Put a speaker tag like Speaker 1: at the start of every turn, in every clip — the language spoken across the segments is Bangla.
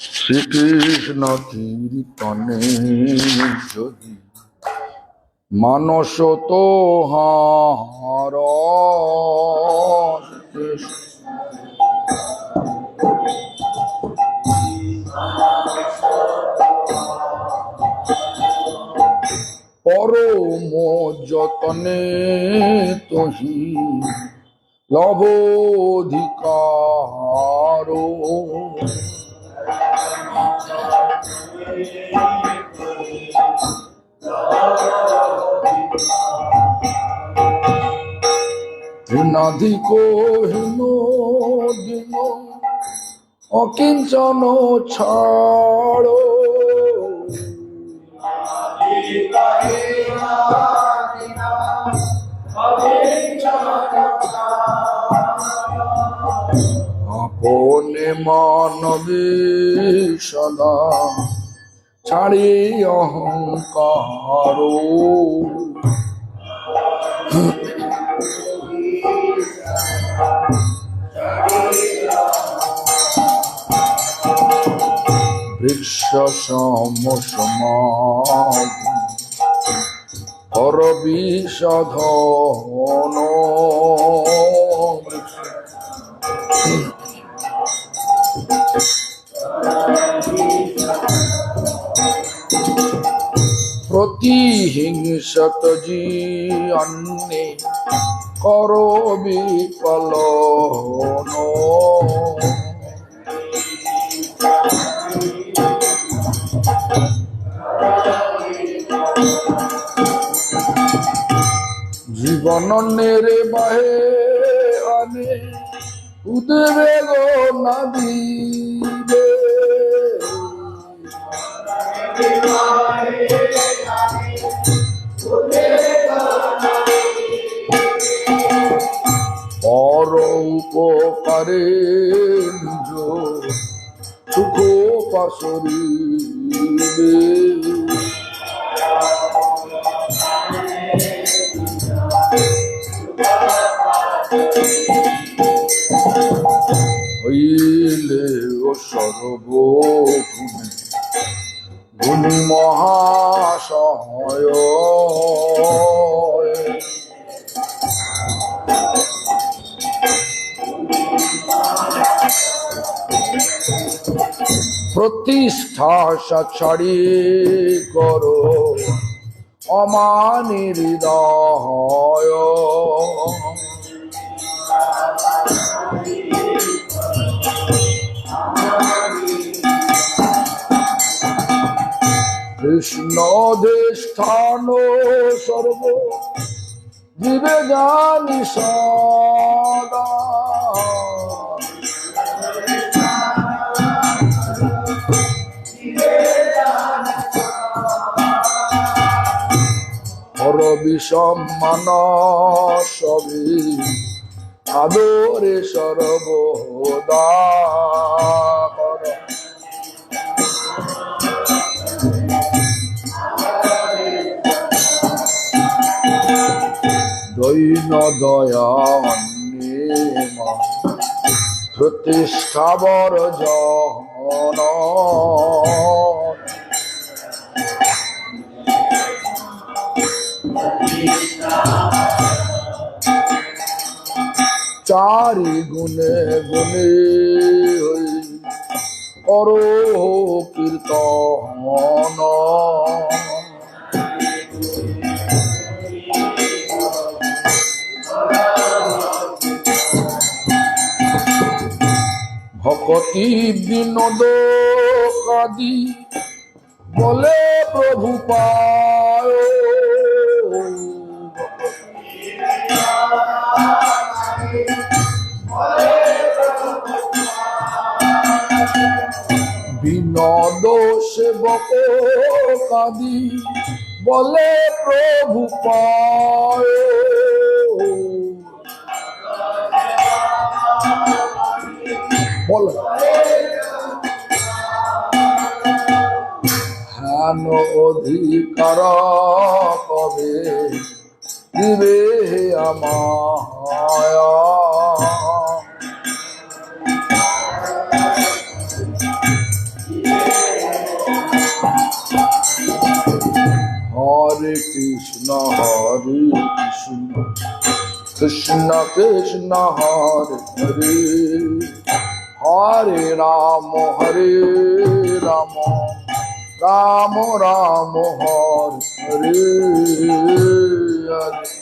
Speaker 1: শ্রীকৃষ্ণ কীর্তনে যদি মানস তো হার পরম যতনে তোহি লবোধিকার হীনাধিক হীন দিন অকিঞ্চন ছাড় আপনে মানবে সদা ছাড়ি অহংকার বৃক্ষ সমসমাধি হর বিষধন প্রতিহিংসত জিয়ান্নে কর বিপলন জীবন নেরে বাহে আনে উদ্বেগ না দিবে পর উপকারে নিজ সুখ পাশরিবে হইলে ও সর্বগুণী গুণী মহাশয় প্রতিষ্ঠা ছাড়ি করো অমানি হৃদয় কৃষ্ণ দেষ্ঠান সর্ব জীবে জানি সদা হর বিষম্মান সবি আদরে সর্বদা দৈন দয়া প্রতিষ্ঠাবর জন চারি গুণে গুণে হই করো কীর্তন ভকতি বিনোদ কাদি বলে প্রভু পায় বিনোদ সেবক কাদি বলে প্রভু পায় বলে হেন অধিকার কবে দিবে আমায় Krishna Krishna Hare Hare, Hare Rama Hare Rama, Rama Rama Hare Hare.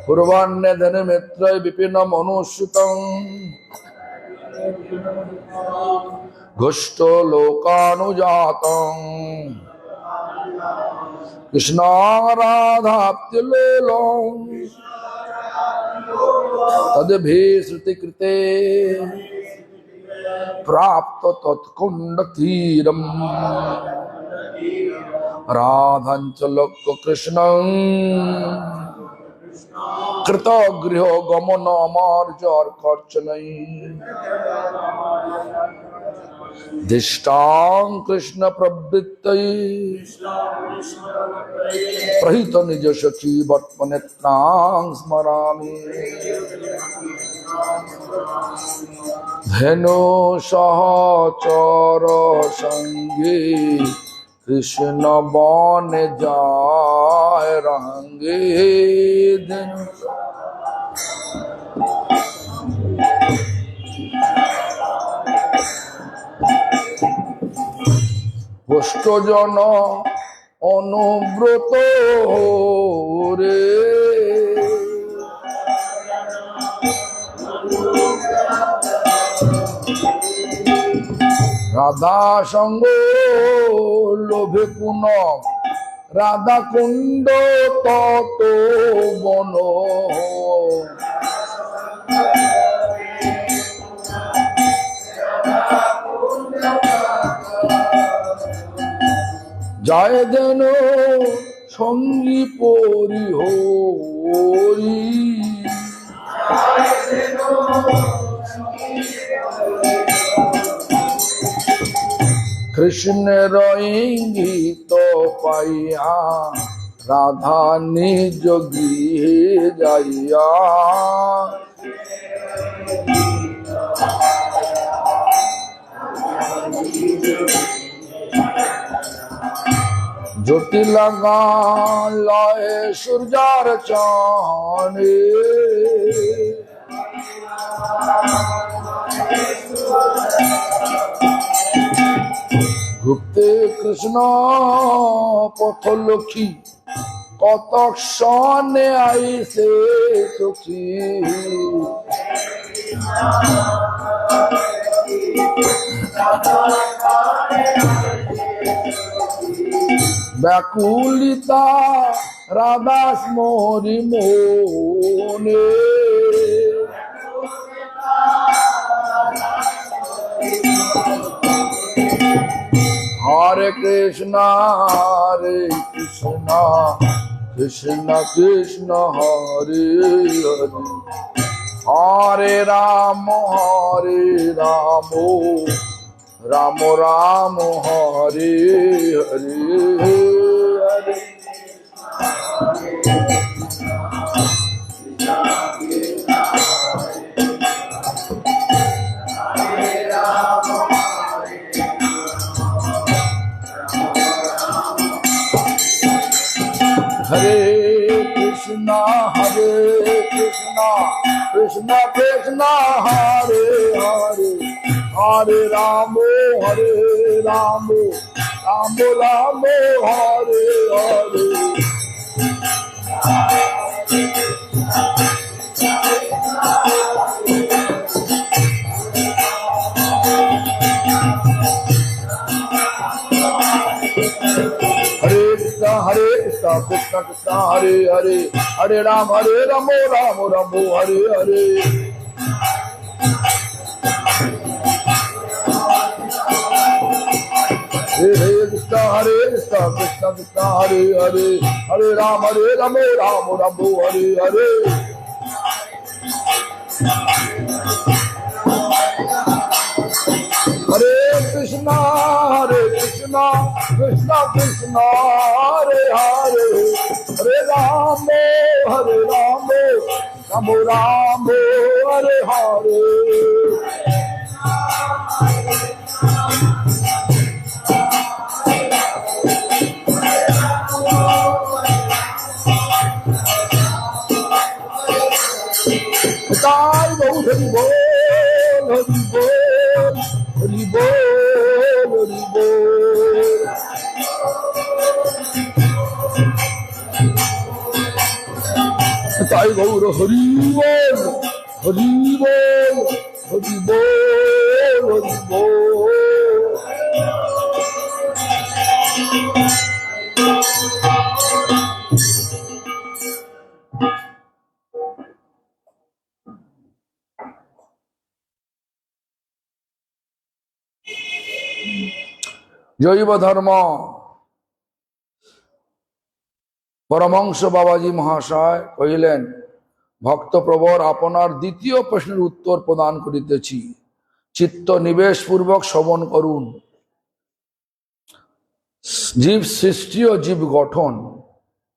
Speaker 1: Purvanne dhane mitraye vipinam anushutam Gushto lokanujatam Krishna radhapti lelam Tadbhi sruti krite Prapta tatkunda thiram Radhanchalakka Krishnam Krita griho gamana amarjar karchanai Dishtam Krishna prabhittai Prahita nija shachi vatmanetnang smarami Dhenu sahachara sangi Krishna bane jai range Dhenu Bhastojana Anubrata রে রাধা সঙ্গ লোভে পুন রাধা কুণ্ড তত বন যায় যেন সঙ্গী পরি হরি কৃষ্ণের ইঙ্গিত পাইয়া রাধা নিজ গৃহে যাইয়া জটিলা গান লয়ে সূর্যার চানে গুপ্তে কৃষ্ণ পথলক্ষ্মী কতক সনে আইসে সখী ব্যাকুলিতা রাধাস মোরি মনে হরে Krishna Krishna Krishna Hare Hare Hare Ram Ram Ram Hare Hare Hare Hare Krishna Krishna Krishna Hare Hare Hare Ramo Ramo Ramo Hare Hare Hare Krishna Krishna Krishna Hare Hare Hare Ramo Ramo Hare Hare Hare Krishna Krishna Krishna Hare Hare Hare Ramo Ramo Hare Hare Hare Krishna Krishna Krishna Hare Hare Hare Ramo Ram Ram Hare Hare Jai Gaur Hari Bol Hari Bol Hari Bol Hari Bol Jai Gaur Hari Bol Hari Bol Hari Bol Hari Bol জৈব ধর্ম পরমহংস বাবাজি মহাশয় কহিলেন, ভক্তপ্রবর আপনার দ্বিতীয় প্রশ্নের উত্তর প্রদান করিতেছি, চিত্ত নিবেশ পূর্বক শ্রবণ করুন। জীব সৃষ্টি ও জীব গঠন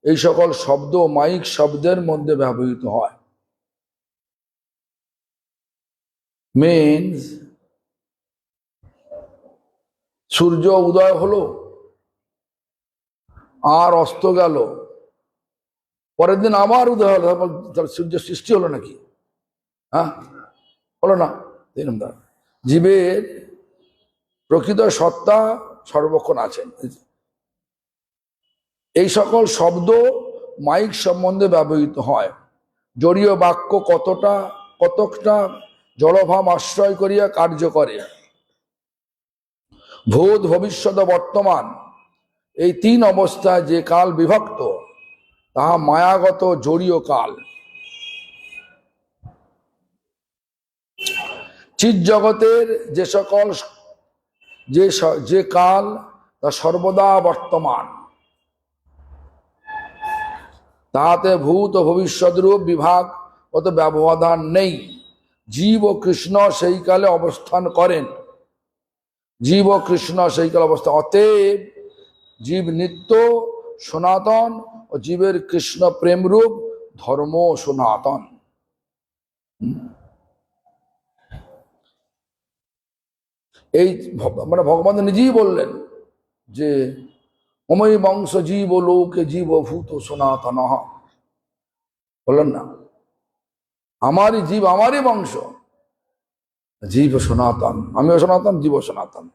Speaker 1: এই সকল শব্দ মাইক শব্দের মধ্যে ব্যবহৃত হয়। মিনস সূর্য উদয় হলো আর অস্ত গেল, পরের দিন আবার উদয় হলো, সূর্য সৃষ্টি হলো নাকি? হ্যাঁ, হলো না। জীবের প্রকৃত সত্তা সর্বক্ষণ আছেন। এই সকল শব্দ মাইক সম্বন্ধে ব্যবহৃত হয়। জড়ীয় বাক্য কতকটা জড়ভাব আশ্রয় করিয়া কার্য করে। ভূত ভবিষ্যৎ বর্তমান এই তিন অবস্থায় যে কাল বিভক্ত তাহা মায়াগত জড়ীয় কাল। চিৎ জগতের যে সকল যে কাল তা সর্বদা বর্তমান, তাহাতে ভূত ও ভবিষ্যৎ রূপ বিভাগ অত ব্যবধান নেই। জীব ও কৃষ্ণ সেই কালে অবস্থান করেন। জীব ও কৃষ্ণ সেই কালে অবস্থান, অতএব জীব নিত্য সনাতন ও জীবের কৃষ্ণ প্রেমরূপ ধর্ম সনাতন। এই মানে ভগবান নিজেই বললেন যে অময় বংশ জীব লোকে জীবভূত সনাতন, বললেন না? আমারই জীব, আমারই বংশ, জীব সনাতন, আমিও সনাতন, জীব সনাতন।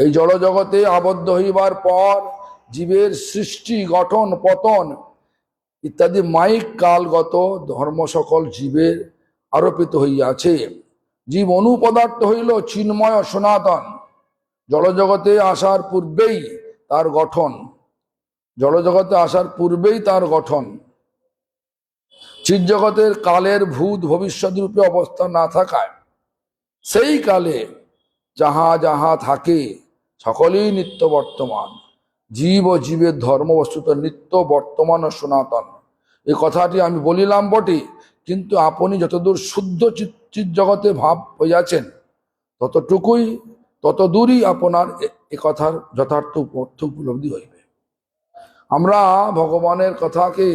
Speaker 1: এই জড় জগতে আবদ্ধ হইবার পর জীবের সৃষ্টি গঠন পতন ইত্যাদি মাইক কালগত ধর্ম সকল জীবের আরোপিত হইয়াছে। জীব অনুপদার্থ হইল চিন্ময় সনাতন। জড়জগতে আসার পূর্বেই তার গঠন, জড়জগতে আসার পূর্বেই তার গঠন। চিৎ জগতের কালের ভূত ভবিষ্যৎ রূপে অবস্থা না থাকায় সেই কালে যাহা যাহা থাকে সকলেই নিত্য বর্তমান। জীব ও জীবের ধর্ম বস্তুত নিত্য বর্তমান ও সনাতন। এই কথাটি আমি বলিলাম বটে, কিন্তু আপনি যতদূর শুদ্ধ চিৎ জগতে ভাব হইয়াছেন ততদূরই আপনার এ কথার যথার্থ অর্থ উপলব্ধি হইবে। আমরা ভগবানের কথাকে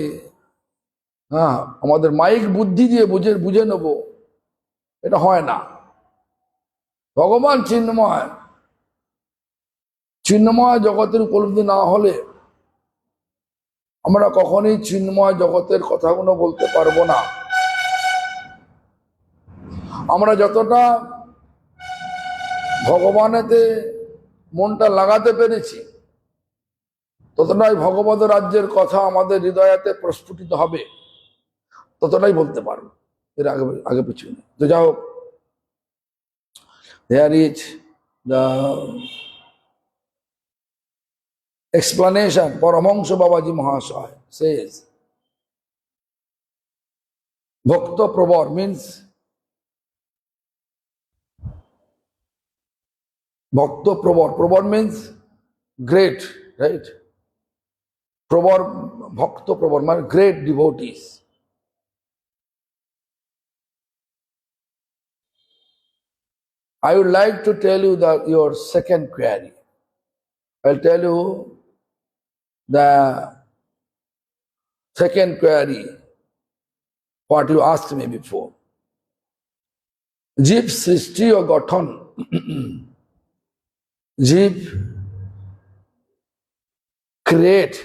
Speaker 1: আমাদের মাইক বুদ্ধি দিয়ে বুঝে নেব, এটা হয় না। ভগবান চিন্ময়, চিন্ময় জগতের উপলব্ধি না হলে আমরা কখনোই চিন্ময় জগতের কথাগুলো বলতে পারবো না। আমরা যতটা ভগবানেতে মনটা লাগাতে পেরেছি ততটাই ভগবত রাজ্যের কথা আমাদের হৃদয়তে প্রস্ফুটিত হবে, ততটাই বলতে পারবো, এর আগে পিছনে। তো যাই হোক, there is the explanation. Paramahansa Babaji Mahasaya says, Bhakta Prabhar means Bhakta Prabhar. Prabhar means great, right? Prabhar, Bhakta Prabhar means great devotees. I would like to tell you your second query. I'll tell you the second query. what you asked me before. জীব সৃষ্টি ও গঠন, জীব create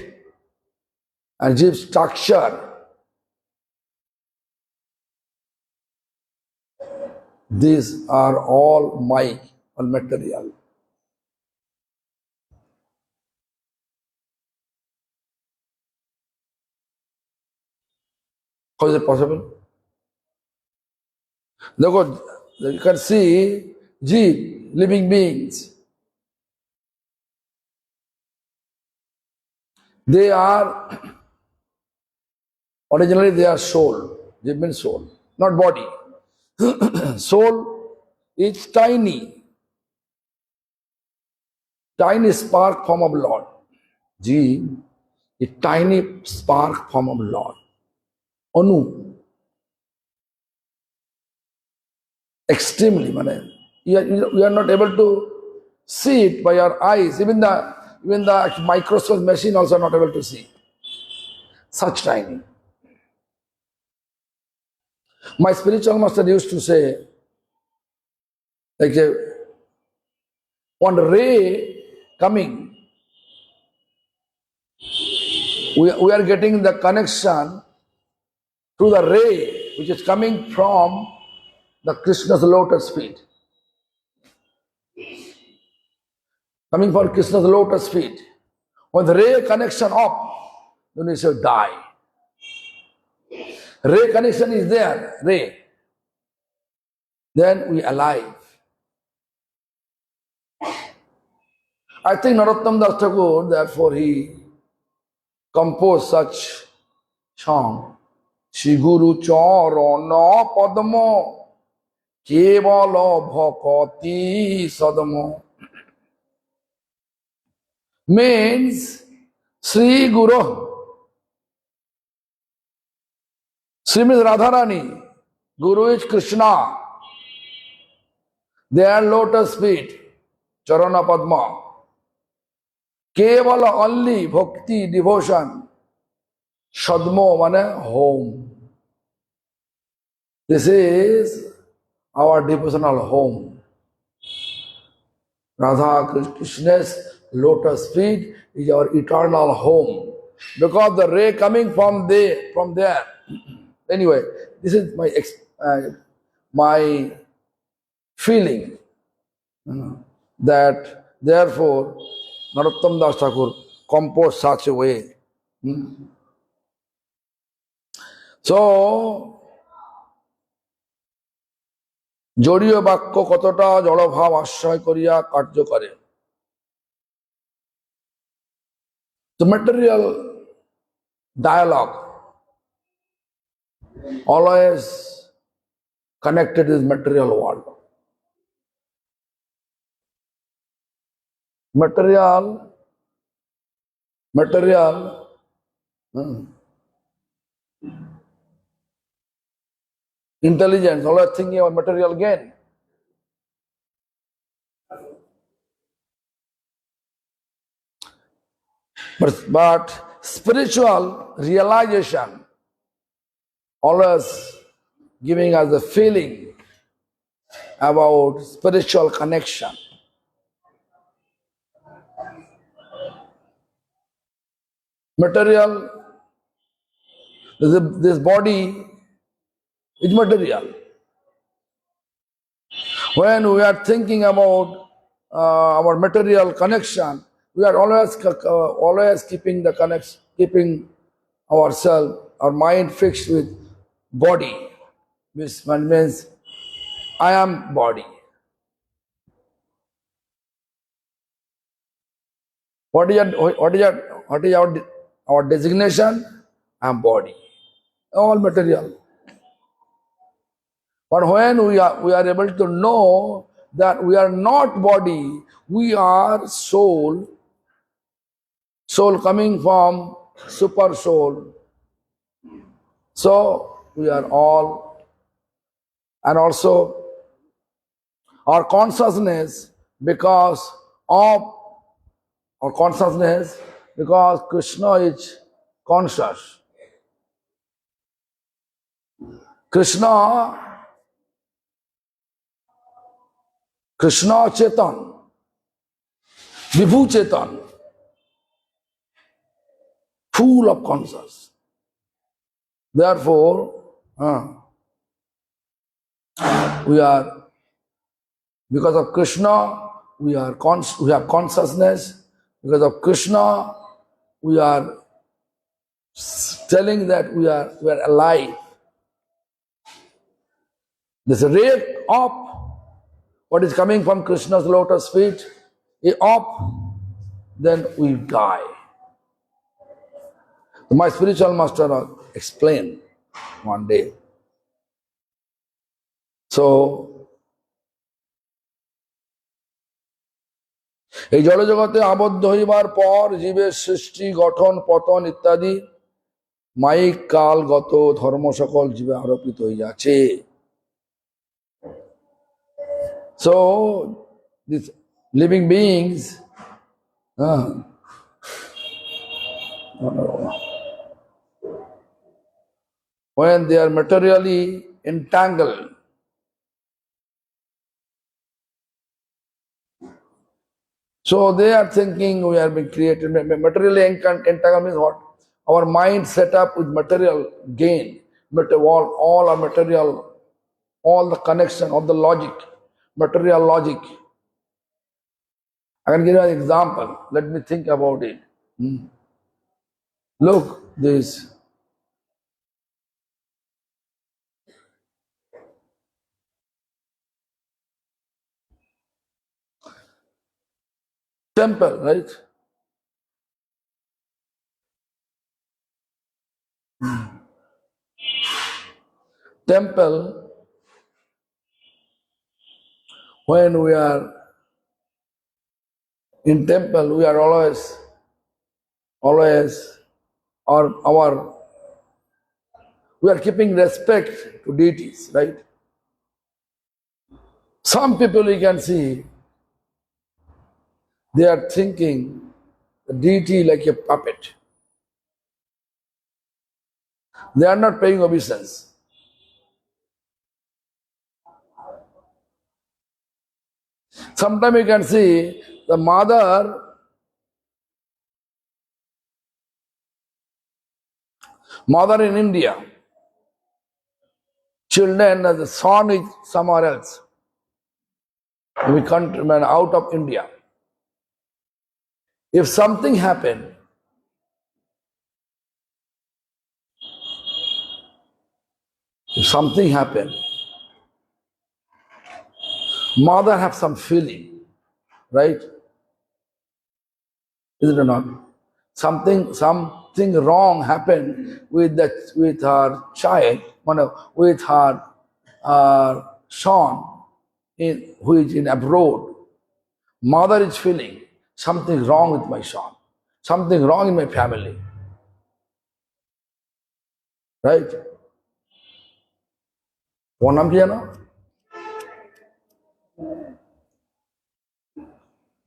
Speaker 1: and জীব structure, these are all Mike, all material. How is it possible? Look, you can see jeep, living beings. They are, originally they are soul. Jeep means soul, not body. Soul is tiny spark form of Lord. Jeep is tiny spark form of Lord. Anu. Extremely, you are not able to see it by your eyes. Even the microscope machine also not able to see. Such tiny. My spiritual master used to say, like one ray coming, we are getting the connection through the ray which is coming from the Krishna's lotus feet. Coming from Krishna's lotus feet. When the ray connection up, then we say die. Ray connection is there, ray. Then we alive. I think Narottam Das Thakur, therefore he composed such song. Shri Guru Charana Padmo Kevala Bhakati Sadmo. Means Sri Guru. Sri means Radharani. Guru is Krishna. Their lotus feet, Charana Padma. Kevala only bhakti, devotion. Sadmo mane home. This is our devotional home. Radha Krishna's lotus feet is our eternal home. Because the ray coming from there. Anyway, this is my feeling that therefore Narottam Das Thakur composed such a way. So, জড়ীয় বাক্য কতটা জড়ভাব আশ্রয় করিয়া কার্য করে। The material dialogue always connected with material world. Material, intelligence, always thinking about material gain. But spiritual realization always giving us the feeling about spiritual connection. Material, this body is material. When we are thinking about our material connection, we are always keeping ourselves, our mind fixed with body, which means I am body. What is our designation? I am body. All material. But when we are able to know that we are not body, we are soul coming from super soul. So we are all, and also our consciousness because Krishna is conscious. Krishna Chetan, Vibhu Chetan, full of consciousness. Therefore, we are, because of Krishna, we have consciousness. Because of Krishna, we are telling that we are alive. This ray of what is coming from Krishna's lotus feet, up, then we die. My spiritual master explained one day. So, এই জড়জগতে আবদ্ধ হইবার পর জীবের সৃষ্টি গঠন পতন ইত্যাদি মায়িক কালগত ধর্ম সকল জীবে আরোপিত হইয়াছে। So these living beings when they are materially entangled, so they are thinking we are being created. Materially entangled means what? Our mind set up with material gain, all our material, all the connection of the logic, material logic. I can give you an example. Let me think about it. Look, this temple, right? Temple, when we are in temple, we are always, we are keeping respect to deities, right? Some people you can see, they are thinking the deity like a puppet. They are not paying obeisance. Sometimes you can see the mother in India, children as the son is somewhere else. We can't remain out of India. If something happened, mother have some feeling, right? Is it or not? Something wrong happened with her child, with her son, who is in abroad. Mother is feeling something wrong with my son, something wrong in my family, right? ওর নাম কি জানো?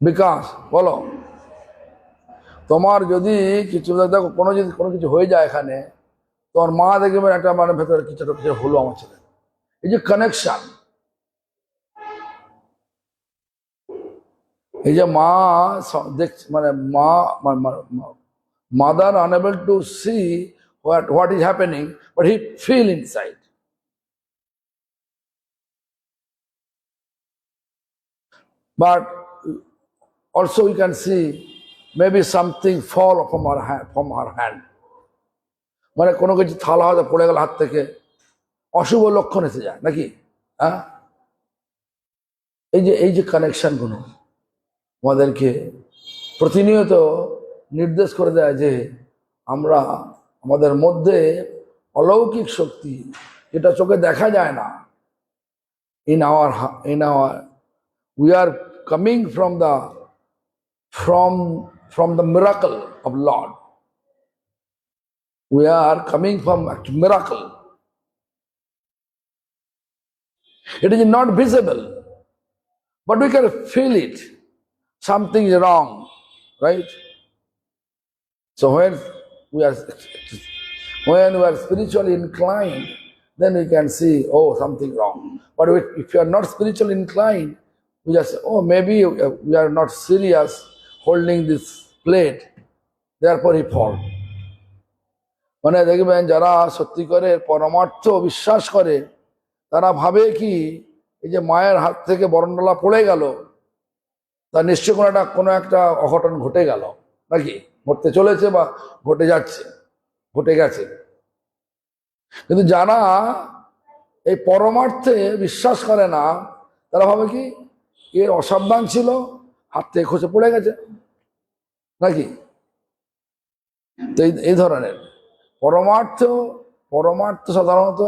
Speaker 1: বিকাশ, বলো। তোমার যদি কিছু দেখো, কোনো কিছু হয়ে যায় এখানে, তোমার মা দেখবে একটা ভেতরে কিছু হলো আমার ছেলে। এই যে কানেকশন, এই যে মা দেখছে, mother unable to see what is happening, but he feel inside. But also you can see maybe something fall from her hand. কোনো কিছু থালা হয়তো পড়ে গেল হাত থেকে, অশুভ লক্ষণ এসে যায় নাকি? হ্যাঁ, এই যে কানেকশন গুলো আমাদেরকে প্রতিনিয়ত নির্দেশ করে দেয় যে আমরা, আমাদের মধ্যে অলৌকিক শক্তি, যেটা চোখে দেখা যায় না, in our we are coming from the miracle of Lord. We are coming from a miracle. It is not visible, but we can feel it. Something is wrong, right? So when we are spiritually inclined, then we can see, oh, something wrong. But if you are not spiritually inclined, we just say, oh, maybe we are not serious holding this plate, therefore he fall. মানে দেখবেন যারা সত্যি করে পরমার্থ বিশ্বাস করে তারা ভাবে কি এই যে মায়ের হাত থেকে বরণডালা পড়ে গেল, তা নিশ্চয় কোনো একটা অঘটন ঘটে গেল, নাকি ঘটতে চলেছে বা ঘটে যাচ্ছে, ঘটে গেছে। কিন্তু যারা এই পরমার্থে বিশ্বাস করে না তারা ভাবে কি এর অসাবধান ছিল, হাত থেকে খসে পড়ে গেছে, নাকি? তো এই ধরনের পরমার্থ সাধারণত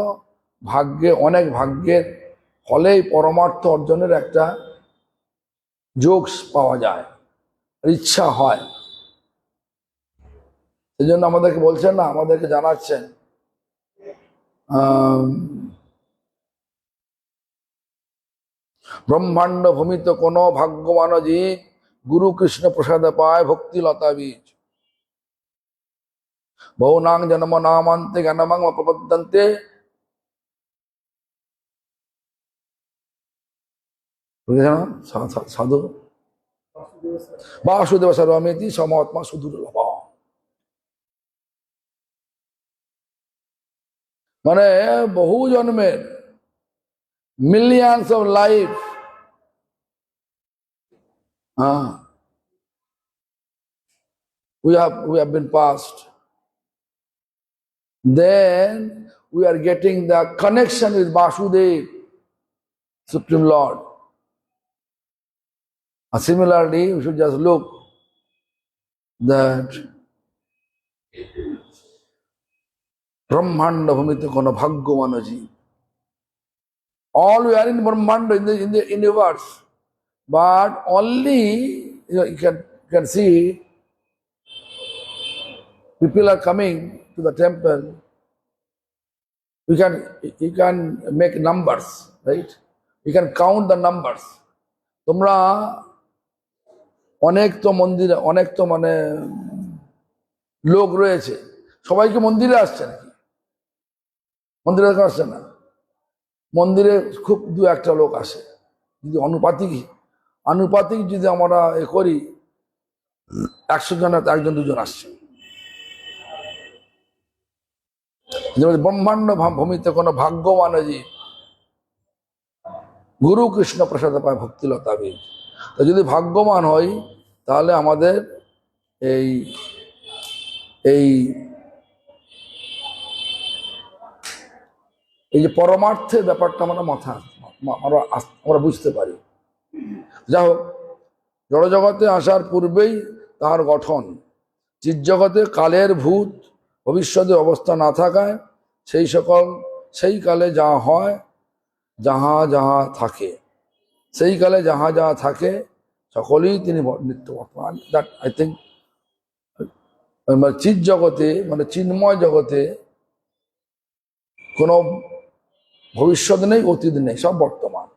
Speaker 1: ভাগ্যে, অনেক ভাগ্যের ফলেই পরমার্থ অর্জনের একটা যোগ পাওয়া যায়, ইচ্ছা হয়। সেই জন্য আমাদেরকে বলছেন না, আমাদেরকে জানাচ্ছেন ব্রহ্মাণ্ড ভূমিতে কোন ভাগ্যবান জীব গুরু কৃষ্ণ প্রসাদে পায় ভক্তি লতা বীজ, বহুনাং জন্ম নামান্তে জ্ঞানমাং প্রপদ্যন্তে সাধু বাসুদেব সর্বমিতি সমআত্মা সুদুর্লভ। মানে বহু জন্মের, millions of life, we have been passed. Then we are getting the connection with Vasudev, Supreme Lord. And similarly, we should just look that Brahmanda Bhumite Kono Bhagavana Jeev. All we are in Brahmanda, in the universe, but only you can see people are coming to the temple. You can make numbers, right? You can count the numbers. তোমরা অনেক তো মন্দিরে, অনেক তো মানে লোক রয়েছে, সবাই কি মন্দিরে আসছে নাকি? মন্দিরে আসছে না, মন্দিরে খুব দু একটা লোক আসে। যদি আনুপাতিক যদি আমরা করি, 100 জনের 1 জন 2 জন আসছে। ব্রহ্মাণ্ড ভূমিতে কোনো ভাগ্যবান জীব গুরু কৃষ্ণ প্রসাদ পায় ভক্তিলতা বীজ। তো যদি ভাগ্যবান হই তাহলে আমাদের এই এই এই যে পরমার্থের ব্যাপারটা আমরা বুঝতে পারি। যা হোক, জড়জগতে আসার পূর্বেই তাহার গঠন, চিৎজগতে কালের ভূত ভবিষ্যতের অবস্থা না থাকায় সেই কালে যা হয়, যাহা থাকে, সেই কালে যাহা থাকে সকলেই তিনি নিত্য বর্তমান। দ্যাট আই থিঙ্ক চিৎ জগতে, মানে চিন্ময় জগতে কোনো ভবিষ্যৎ নেই, অতীত নেই, সব বর্তমান।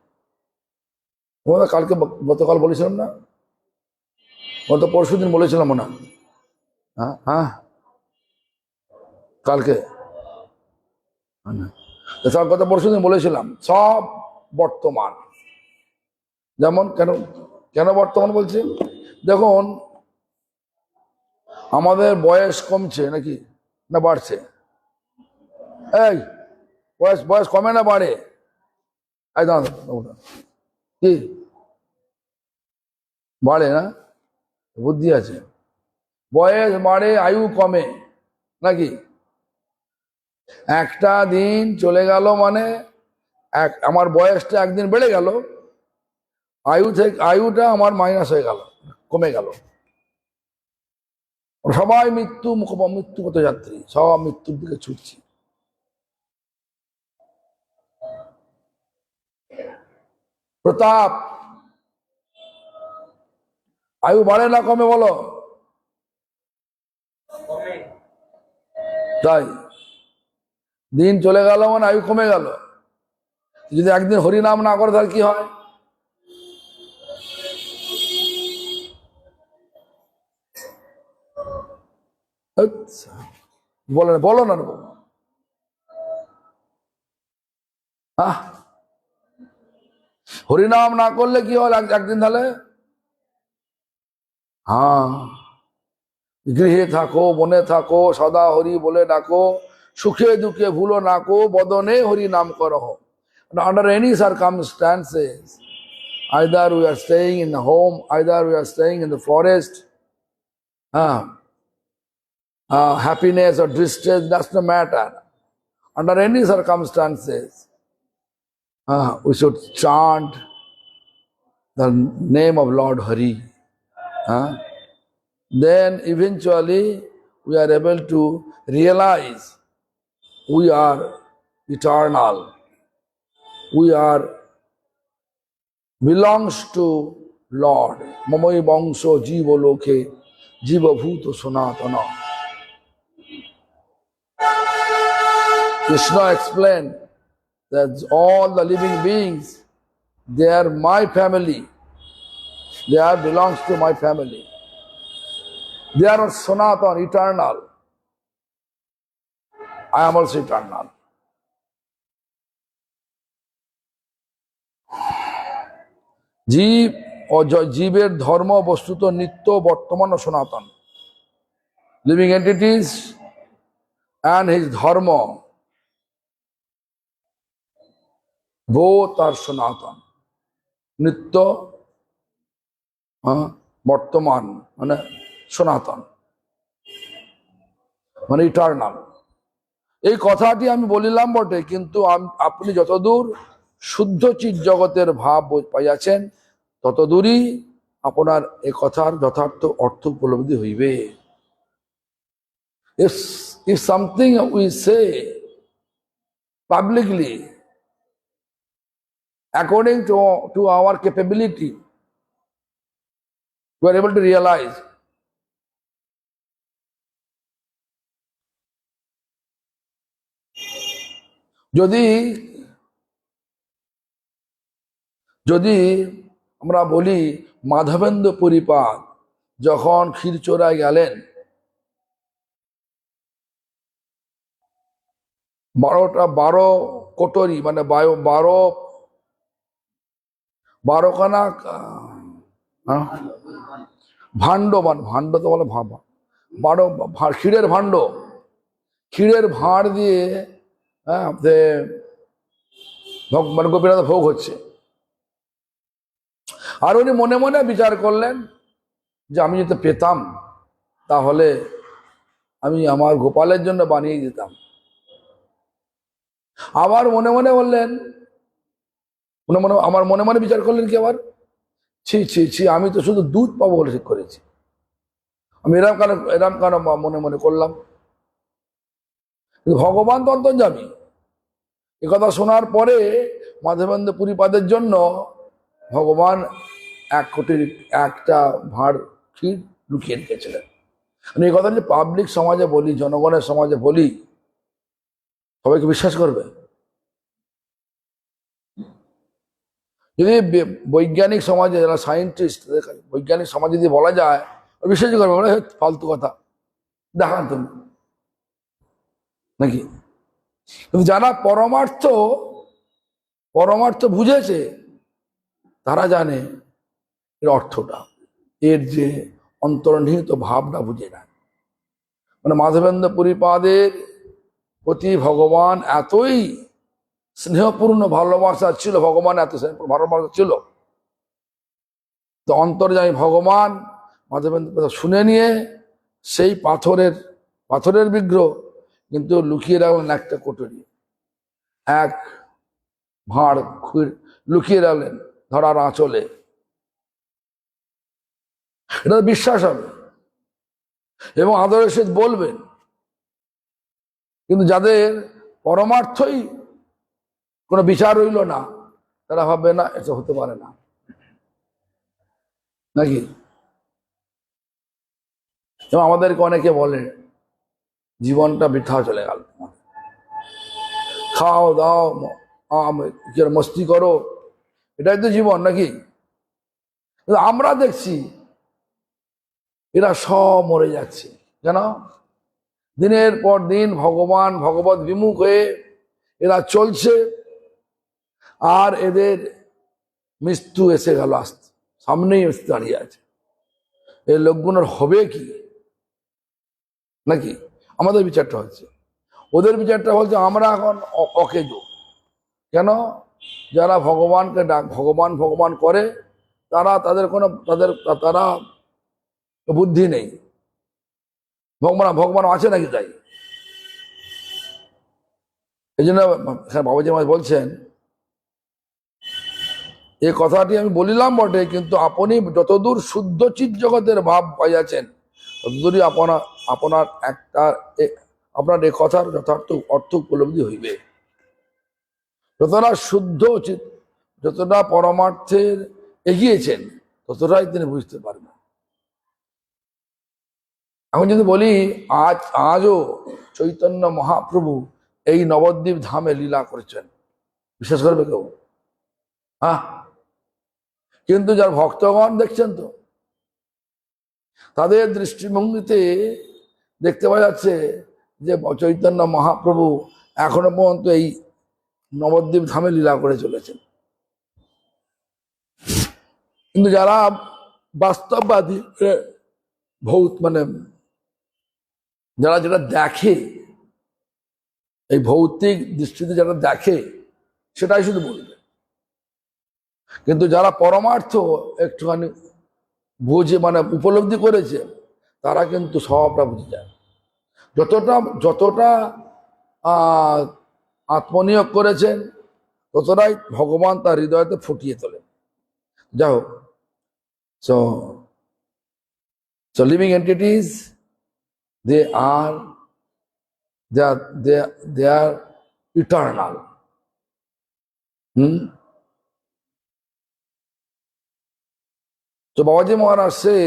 Speaker 1: গতকাল বলেছিলাম না, গত পরশুদিন বলেছিলাম না? হ্যাঁ, কালকে গত পরশুদিন বলেছিলাম সব বর্তমান। যেমন কেন বর্তমান বলছি? দেখুন, আমাদের বয়স কমছে নাকি না বাড়ছে? এই বয়স কমে না বাড়ে? কি বাড়ে না? বুদ্ধি আছে। বয়স বাড়ে, আয়ু কমে নাকি? একটা দিন চলে গেল মানে আমার বয়সটা একদিন বেড়ে গেল, আয়ুটা আমার মাইনাস হয়ে গেল, কমে গেল। সবাই মৃত্যুগত যাত্রী, সব মৃত্যুর দিকে ছুটছি। প্রতাপ, আয়ু বাড়ে না কমে বলো? তাই দিন চলে গেল মানে আয়ু কমে গেল। যদি একদিন হরিনাম না করে তাহলে কি হয়? বলো না। হ্যাঁ, হরিনাম না করলে কি হল একদিন তাহলে? হ্যাঁ, গৃহে থাকো, বনে থাকো, সদা হরি বলে ডাকো, সুখে দুঃখে ভুলো নাকো, বদনে হরি নাম করো। Under any circumstances, either we are staying in the home, either we are staying in the forest, happiness or distress, that's no matter. Under any circumstances, we should chant the name of Lord Hari. Then eventually we are able to realize we are eternal. We are belongs to Lord. Mamai Bangso Jiva Loke Jiva Bhuto Sanatana. Krishna explained that all the living beings, they are my family. They are belongs to my family. They are Sanatan, eternal. I am also eternal. জীব ও জীবের ধর্ম বস্তুত নিত্য, বর্তমান ও সনাতন। Living entities and his dharma both are সনাতন। নিত্য, বর্তমান মানে সনাতন, মানে ইটার্নাল। এই কথাটি আমি বলিলাম বটে, কিন্তু আপনি যতদূর শুদ্ধ চিৎ জগতের ভাব পাইয়াছেন, ততদূরই আপনার এ কথার যথার্থ অর্থ উপলব্ধি হইবে। If something we say publicly according to our capability, we are able to realize যদি যদি আমরা বলি মাধবেন্দ্র পরিপাদ যখন ক্ষীরচোরায় গেলেন, 12 কোটরি মানে 12খানা ভাণ্ড, ভাণ্ড তো বলে ভাবা, 12 ক্ষীরের ভাঁড় দিয়ে মানে গোপীনাথ ভোগ হচ্ছে। আর উনি মনে মনে বিচার করলেন যে আমি যদি পেতাম তাহলে আমি আমার গোপালের জন্য বানিয়ে দিতাম। আবার মনে মনে বললেন, আমার মনে মনে বিচার করলেন কি আবার, ছি ছি ছি, আমি তো শুধু দুধ পাবো বলে ঠিক করেছি, আমি এরম কেন মনে মনে করলাম। ভগবান তো অন্তর্যামী। এ কথা শোনার পরে মাধবেন্দ্র পুরীপাদের জন্য ভগবান 1 কোটির একটা ভাঁড় ক্ষীর লুকিয়ে রেখেছিলেন। আমি এই কথা যদি পাবলিক সমাজে বলি, জনগণের সমাজে বলি, সবাইকে বিশ্বাস করবে? যদি বৈজ্ঞানিক সমাজে, যারা সায়েন্টিস্ট, বৈজ্ঞানিক সমাজে যদি বলা যায়, বিশ্বাস করবে? বলে ফালতু কথা, দেখান তুমি নাকি? কিন্তু যারা পরমার্থ বুঝেছে, তারা জানে এর অর্থটা, এর যে অন্তর্নিহিত ভাবটা বুঝে না। মানে মাধবেন্দ্র পুরীপাদের প্রতি ভগবান এতই স্নেহপূর্ণ ভালোবাসা ছিল, ভগবান এত ভালোবাসা ছিল, তো অন্তর্যামী ভগবান মাধবেন্দ্র শুনে নিয়ে সেই পাথরের বিগ্রহ কিন্তু লুকিয়ে রাখলেন একটা কোটরি, 1 ভাঁড় লুকিয়ে রাখলেন ধরার আঁচলে। এটা বিশ্বাস হবে এবং আদরের সহিত বলবেন। কিন্তু যাদের পরমার্থই কোনো বিচার রইল না, তারা ভাববে না এটা হতে পারে না, নাকি? এবং আমাদেরকে অনেকে বলে জীবনটা বৃথা চলে গেল, খাও দাও মস্তি করো, এটাই তো জীবন, নাকি? আমরা দেখছি এরা সব মরে যাচ্ছে। কেন? দিনের পর দিন ভগবান ভগবত বিমুখ হয়ে এরা চলছে, আর এদের মৃত্যু এসে গেল, আসতে সামনেই দাঁড়িয়ে আছে। এই লোকগুলোর হবে কি নাকি? আমাদের বিচারটা হচ্ছে, ওদের বিচারটা হচ্ছে আমরা এখন অকেজো। কেন? যারা ভগবানকে ভগবান ভগবান করে, তাদের কোনো তারা বুদ্ধি নেই। ভগবান আছে নাকি? তাই এই জন্য বাবাজি মহারাজ বলছেন, এই কথাটি আমি বলিলাম বটে, কিন্তু আপনি যতদূর শুদ্ধ চিৎ জগতের ভাব পাইয়াছেন, ততদূরই আপনার এ কথার যথার্থ অর্থ উপলব্ধি হইবে। যতটা শুদ্ধ চিৎ, যতটা পরমার্থের এগিয়েছেন, ততটাই তিনি বুঝতে পারবেন। এখন যদি বলি, আজও চৈতন্য মহাপ্রভু এই নবদ্বীপ ধামে লীলা করেছেন, বিশ্বাস করবে কেউ? হ্যাঁ, কিন্তু যার ভক্তগণ দেখছেন তো, তাদের দৃষ্টিভঙ্গিতে দেখতে পাওয়া যাচ্ছে যে চৈতন্য মহাপ্রভু এখনো পর্যন্ত এই নবদ্বীপ ধামে লীলা করে চলেছেন। কিন্তু যারা বাস্তববাদী, মানে যারা যেটা দেখে, এই ভৌতিক দৃষ্টিতে যারা দেখে, সেটাই শুধু বলবে। কিন্তু যারা পরমার্থ একটুখানি বুঝে, মানে উপলব্ধি করেছে, তারা কিন্তু সবটা বুঝে যায়। যতটা আত্মনিয়োগ করেছেন, ততটাই ভগবান তার হৃদয়তে ফুটিয়ে তোলেন। যাই হোক, so living entities, they are eternal. So Babaji Maharaj say,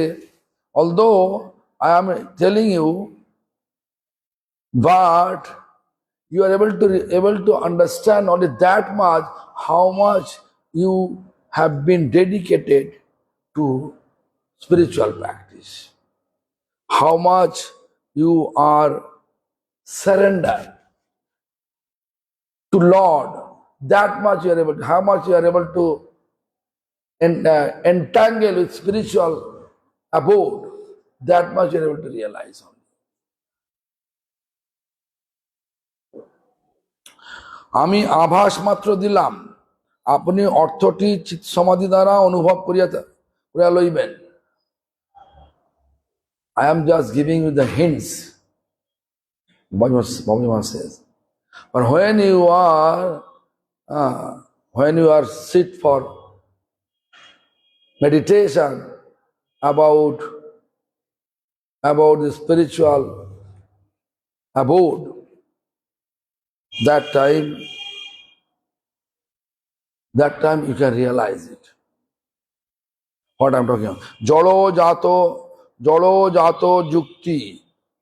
Speaker 1: although I am telling you, but you are able to understand only that much, how much you have been dedicated to spiritual practice, how much you are surrendered to Lord. That much you are able to, how much you are able to entangle with spiritual abode, that much you are able to realize only. আমি আভাস মাত্র দিলাম, আপনি অর্থটি চিৎ সমাধি দ্বারা অনুভব করিয়া লইবেন। I am just giving you the hints, Bhagavad says. But when you are sit for meditation about the spiritual abode, that time you can realize it. What I'm talking about. জড়জাত যুক্তি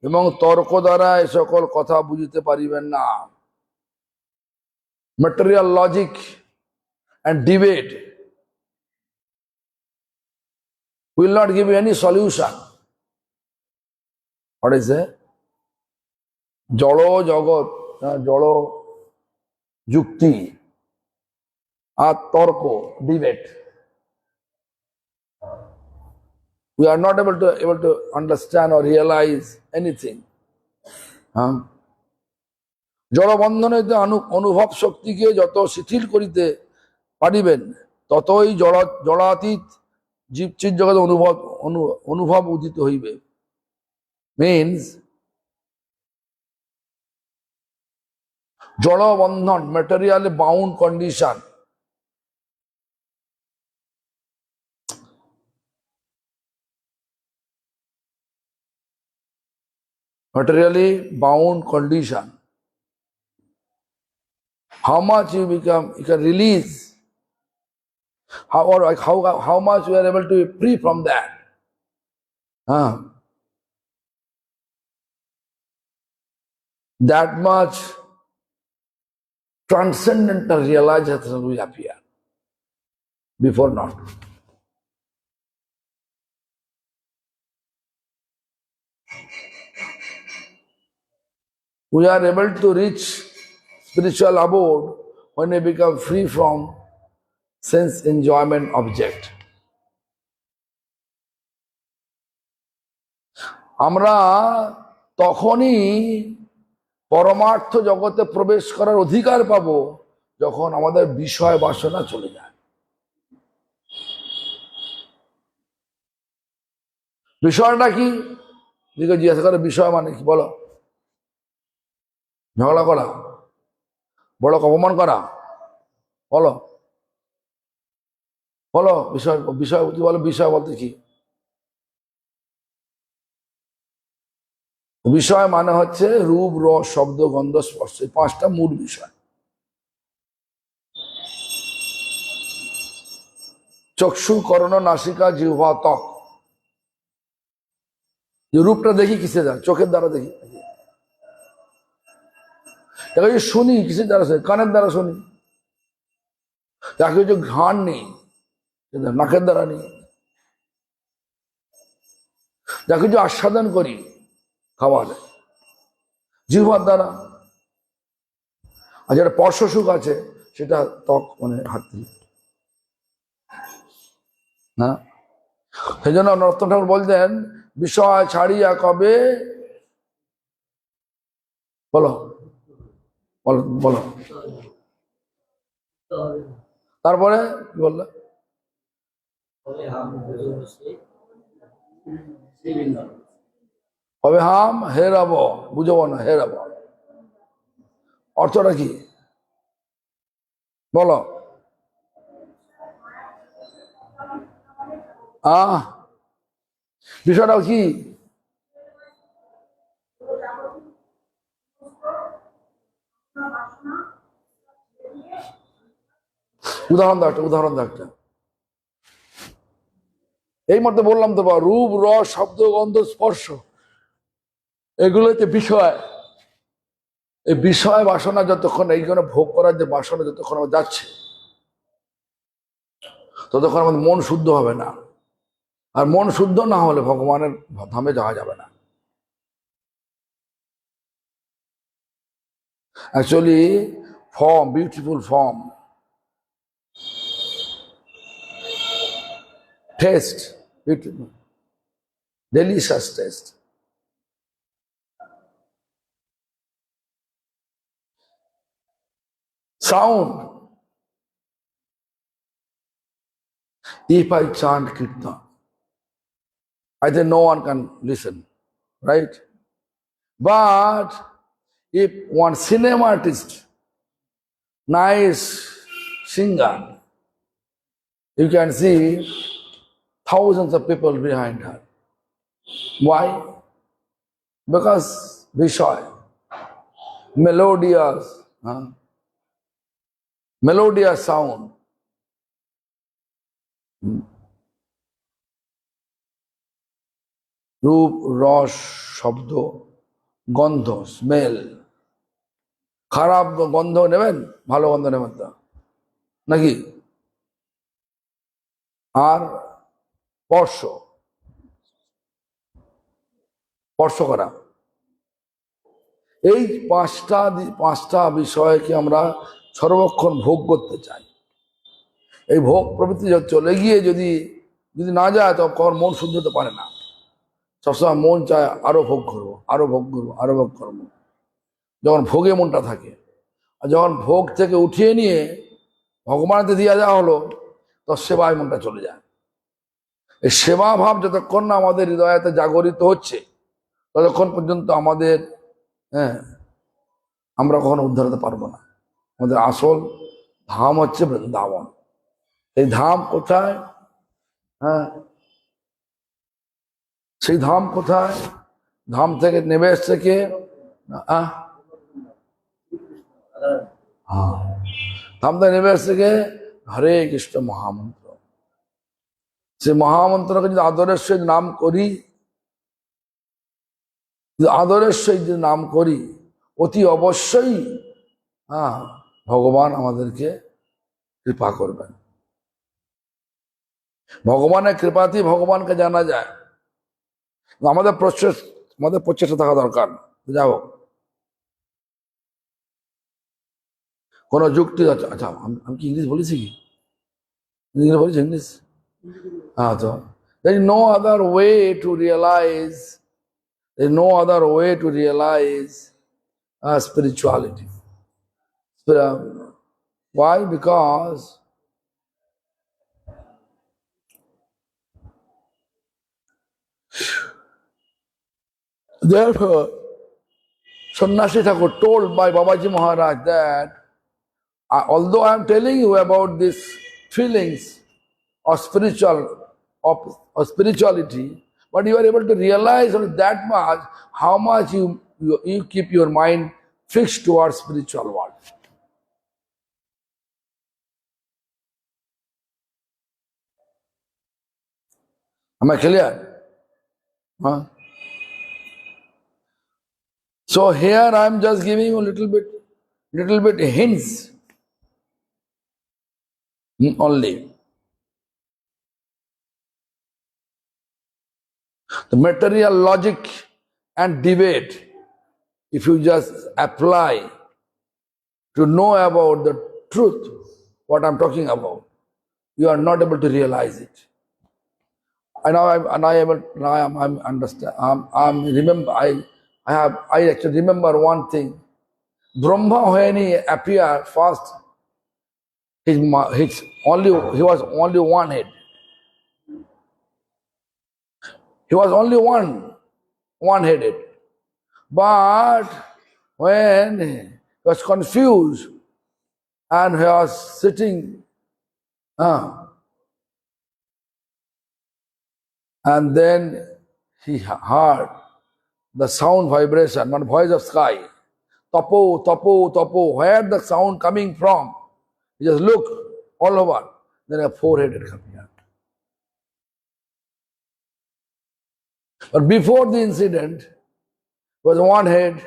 Speaker 1: এবং তর্ক দ্বারা এ সকল কথা বুঝিতে পারিবেন না। Material logic and debate will not give you any solution. What is it? জড় যুক্তি আর তর্ক, debate. We are not able to understand or realize anything. জড়বন্ধন হইতে অনুভব শক্তিকে যত শিথিল করিতে পারিবেন, ততই জড়াতীত জীবচিৎ জগতে অনুভব উদিত হইবে। Means জড়বন্ধন, materially bound condition, how much you can release, how much you are able to be free from that. That much transcendental realization will appear. Before not. We are able to reach spiritual abode when we become free from sense enjoyment object. আমরা তখনই পরমার্থ জগতে প্রবেশ করার অধিকার পাবো যখন আমাদের বিষয় বাসনা চলে যায়। বিষয়টা কি জিজ্ঞাসা করে, বিষয় মানে কি বলো? ঝগড়া করা, বড় অপমান করা, বলো বলো বিষয়, বিষয় কি বলো? বিষয় বলতে কি? বিষয় মানে হচ্ছে রূপ, রস, শব্দ, গন্ধ, স্পর্শ, এই পাঁচটা মূল বিষয়। চক্ষু, কর্ণ, নাসিকা, জিহ্বা, ত্বক। যে রূপটা দেখি কিসে দ্বারা? চোখের দ্বারা দেখি। এটাকে শুনি কিসের দ্বারা? কানের দ্বারা শুনি। যাকে যে ঘ্রাণ নেই, নাকের দ্বারা নেই। যাকে যে আস্বাদন করি খাবার, জিহ্বার দ্বারা। আর যেটা স্পর্শ সুখ আছে সেটা ত্বক মানে হাত দিয়ে। হ্যাঁ, সেই জন্য নরোত্তম ঠাকুর বলতেন, বিষয় ছাড়িয়া কবে, বলো বলো বলো, তারপরে কি বললো? হবে হাম হেরাব, বুঝবো না, হেরাব অর্থটা কি বলো? বিষয়টা কি? উদাহরণ দাও একটা, উদাহরণ দাও একটা। এই মতো বললাম তো, রূপ, রস, শব্দ, গন্ধ, স্পর্শ, এগুলো হচ্ছে বিষয়। এই বিষয় বাসনা যতক্ষণ, এইখানে ভোগ করার যে বাসনা যতক্ষণ আমার যাচ্ছে, ততক্ষণ আমাদের মন শুদ্ধ হবে না। আর মন শুদ্ধ না হলে ভগবানের ধামে যাওয়া যাবে না। Actually form, beautiful form, test, beautiful, delicious taste. Sound. If I chant Kirtan, I think no one can listen, right? But if one cinema artist, nice singer, you can see thousands of people behind her. Why? Because Vishoy, melodious, melodious sound. রূপ, রস, শব্দ, গন্ধ, স্মেল। খারাপ গন্ধ নেবেন, ভালো গন্ধ নেবেন তো নাকি? আর স্পর্শ, স্পর্শ করা, এই পাঁচটা বিষয়কে আমরা সর্বক্ষণ ভোগ করতে চাই। এই ভোগ প্রবৃত্তি চলে গিয়ে যদি না যায়, তখন মন শুদ্ধ হতে পারে না। সবসময় মন চায় আরো ভোগ করবো, আরো ভোগ করবো, আরো ভোগ করবো। যখন ভোগে মনটা থাকে, আর যখন ভোগ থেকে উঠিয়ে নিয়ে ভগবানকে দিয়ে দেওয়া হলো, তো সেবায় মনটা চলে যায়। এই সেবা ভাব যতক্ষণ না আমাদের হৃদয়তে জাগরিত হচ্ছে, ততক্ষণ পর্যন্ত আমাদের আমরা কখনো উদ্ধার হতে পারবো না। আমাদের আসল ধাম হচ্ছে বৃন্দাবন। এই ধাম কোথায়? সেই ধাম কোথায়? ধাম থেকে নেমে এসছে কে? ধাম থেকে নেমে এসছে কে? হরে কৃষ্ণ মহামন্ত্র। সে মহামন্ত্রকে যদি আদরের সহিত নাম করি, আদরের সহিত যদি নাম করি, অতি অবশ্যই ভগবান আমাদেরকে কৃপা করবেন। ভগবানের কৃপাতেই ভগবানকে জানা যায়। আমাদের প্রচেষ্টা থাকা দরকার। যাও, কোন যুক্তি, আচ্ছা আমি কি ইংলিশ বলেছি কি? English. So there is no other way to realize. There is no other way to realize spirituality. Why? Because therefore, Sannyasi Thakur told by Babaji Maharaj that although I am telling you about these feelings of spirituality, but you are able to realize only that much how much you keep your mind fixed towards spiritual world. Am I clear? Huh? So here I am just giving you a little bit hints only. The material logic and debate, if you just apply to know about the truth, what I'm talking about, you are not able to realize it. I actually remember one thing. Brahma, when he appeared first, he was only one head. He was only one-headed. But when he was confused and he was sitting, and then he heard the sound vibration, one voice of sky. Tapo, tapo, tapo. Where the sound coming from? He just look all over. Then a four-headed appeared. But before the incident, was one head.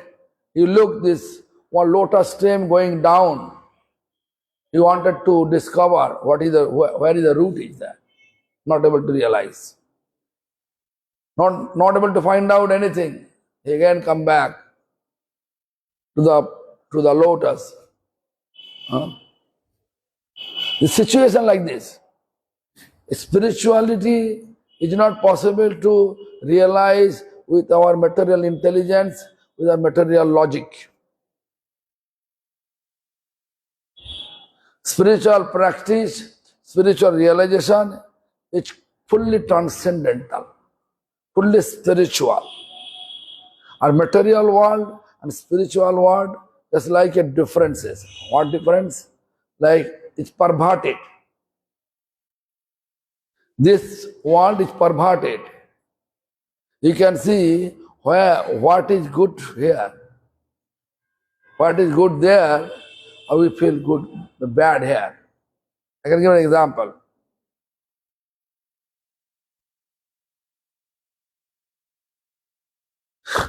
Speaker 1: He looked this one lotus stem going down. He wanted to discover where is the root is there. Not able to realize. Not able to find out anything. He again come back to the lotus. The situation like this. Spirituality is not possible to realize with our material intelligence, with our material logic. Spiritual practice, spiritual realization is fully transcendental, fully spiritual. Our material world and spiritual world is like a differences. What difference? Like it's perverted. This world is perverted. You can see what is good here, what is good there, how we feel good, bad here. I can give an example.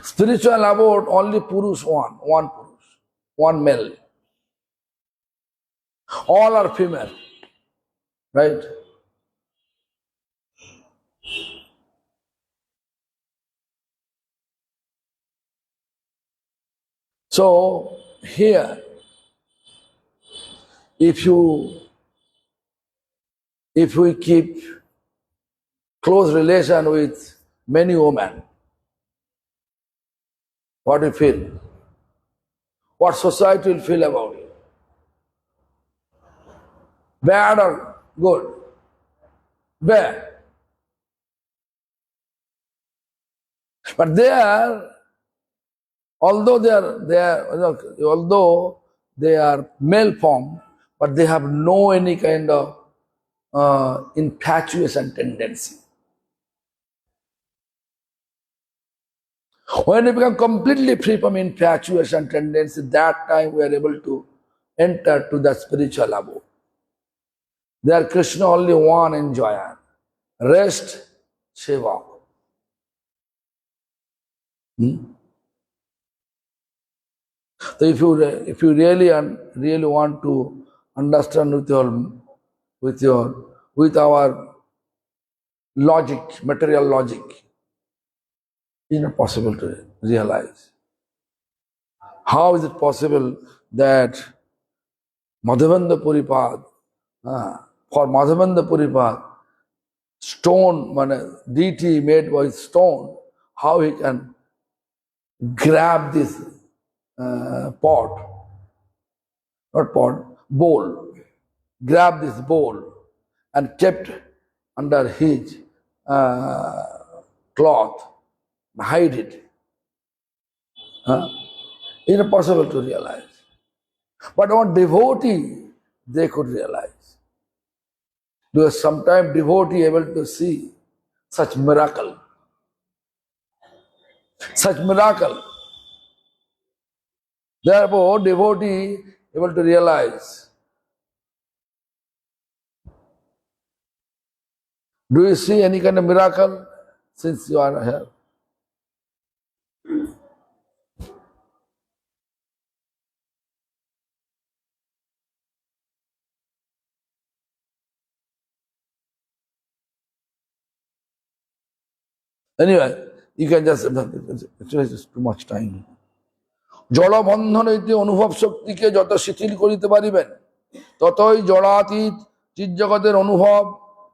Speaker 1: Spiritual about only Purush one Purush, one male. All are female, right? So here, if we keep close relation with many women, what do you feel? What society will feel about you? Bad or good? Bad. But although they are male form, but they have no any kind of infatuation tendency. When we become completely free from infatuation tendency, that time we are able to enter to the spiritual abode. There Krishna only one enjoyer, rest Shiva. So if you really want to understand with our logic, material logic, it's not possible to realize. How is it possible that Madhavendra Puripad for Madhavendra Puripad, stone, deity made by stone, how he can grab this pot, not pot, bowl, grab this bowl and kept under his cloth, hide it. It's impossible to realize. But on devotee, they could realize. Because sometimes devotee able to see such miracle. Such miracle. Therefore, devotee able to realize. Do you see any kind of miracle since you are here? Anyway, you can just, it's too much time. জড়বন্ধন হইতে অনুভব শক্তিকে যত শিথিল করিতে পারিবেন, ততই জড়াতীত চিৎজগতের অনুভব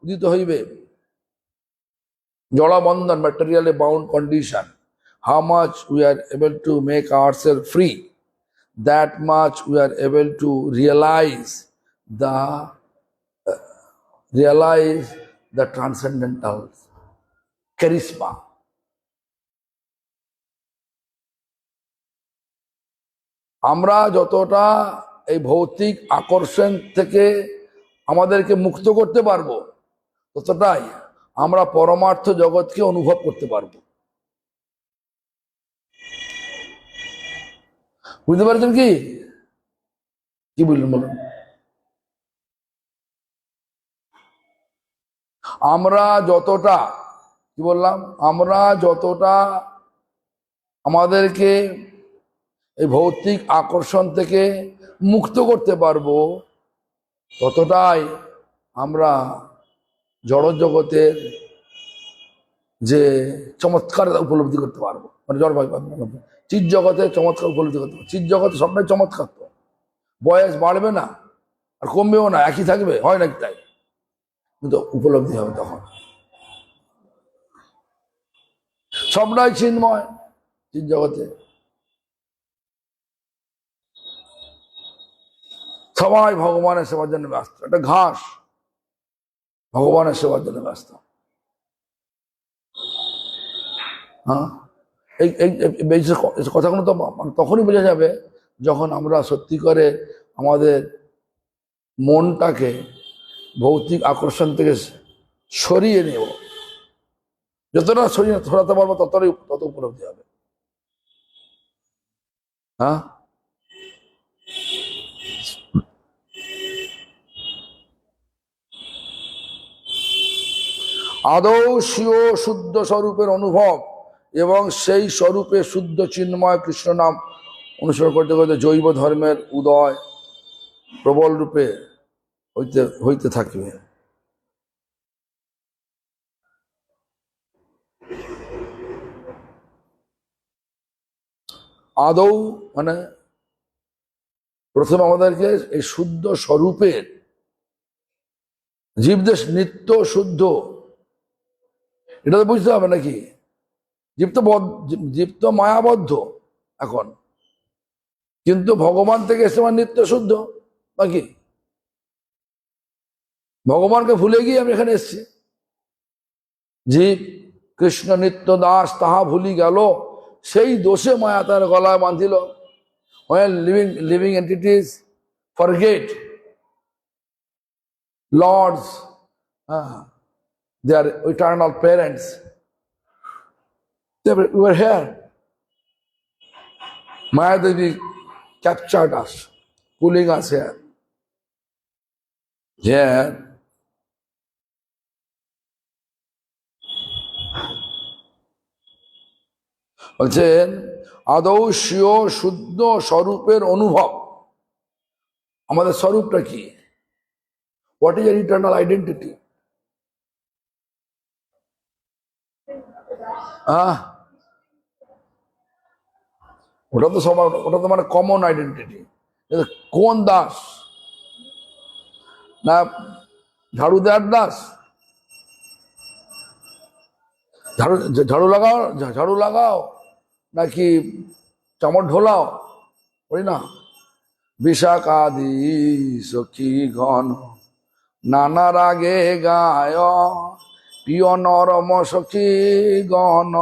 Speaker 1: উদিত হইবে। জড়বন্ধন, materially bound condition, how much we are able to make ourselves free, that much we are able to realize the transcendental charisma. আমরা যতটা এই ভৌতিক আকর্ষণ থেকে আমাদেরকে মুক্ত করতে পারবো, ততটাই আমরা পরমার্থ জগৎকে অনুভব করতে পারবো। বুঝতে পারছেন কি বললেন বলুন? আমরা যতটা, কি বললাম, আমরা যতটা আমাদেরকে এই ভৌতিক আকর্ষণ থেকে মুক্ত করতে পারবো, ততটাই আমরা জড়জগতের যে চমৎকার উপলব্ধি করতে পারবো। চিৎ জগতের চমৎকার উপলব্ধি করতে পারবো। চিৎ জগতে সবটাই চমৎকার, তো বয়স বাড়বে না আর কমবেও না, একই থাকবে, হয় নাকি? তাই কিন্তু উপলব্ধি হবে তখন। সবটাই চিন্ময় চিৎ জগতে। সবাই ভগবানের সেবার জন্য ব্যস্ত। একটা ঘাস ভগবানের সেবার জন্য ব্যস্ত। হ্যাঁ, এই কথাগুলো তো তখনই বোঝা যাবে যখন আমরা সত্যি করে আমাদের মনটাকে ভৌতিক আকর্ষণ থেকে সরিয়ে নেব। যতটা সরাতে পারবো তত উপলব্ধি হবে। হ্যাঁ, আদৌ স্বীয় শুদ্ধ স্বরূপের অনুভব এবং সেই স্বরূপে শুদ্ধ চিন্ময় কৃষ্ণ নাম অনুসরণ করতে করতে জৈব ধর্মের উদয় প্রবল রূপে হইতে থাকবে। আদৌ প্রথমে আমাদেরকে এই শুদ্ধ স্বরূপের, জীবদেশ নিত্য শুদ্ধ, এটা তো বুঝতে হবে নাকি? জীব তো মায়াবদ্ধ এখন, কিন্তু ভগবান থেকে এসে আমার নিত্য শুদ্ধ নাকি? ভগবানকে ভুলে গিয়ে আমি এখানে এসেছি। জীব কৃষ্ণ নিত্য দাস তাহা ভুলি গেল, সেই দোষে মায়া তার গলায় বাঁধিল। When living entities forget Lord's their eternal parents, we were here. Maya Devi captured us, pulling us here. Here, বলছেন আদৌ স্বীয় শুদ্ধ স্বরূপের অনুভব। আমাদের স্বরূপটা কি? What is eternal identity? ওটা তো সবার, ওটা তো কমন আইডেন্টিটি। কোন দাস না ঝাড়ু দেওয়ার দাস? ঝাড়ু ঝাড়ু লাগাও, ঝাড়ু লাগাও নাকি চামড় ঢোলাও? ওই না, বিশাখাদি সখী গণ নানা রাগে গায়, প্রিয় নরম সখী গণ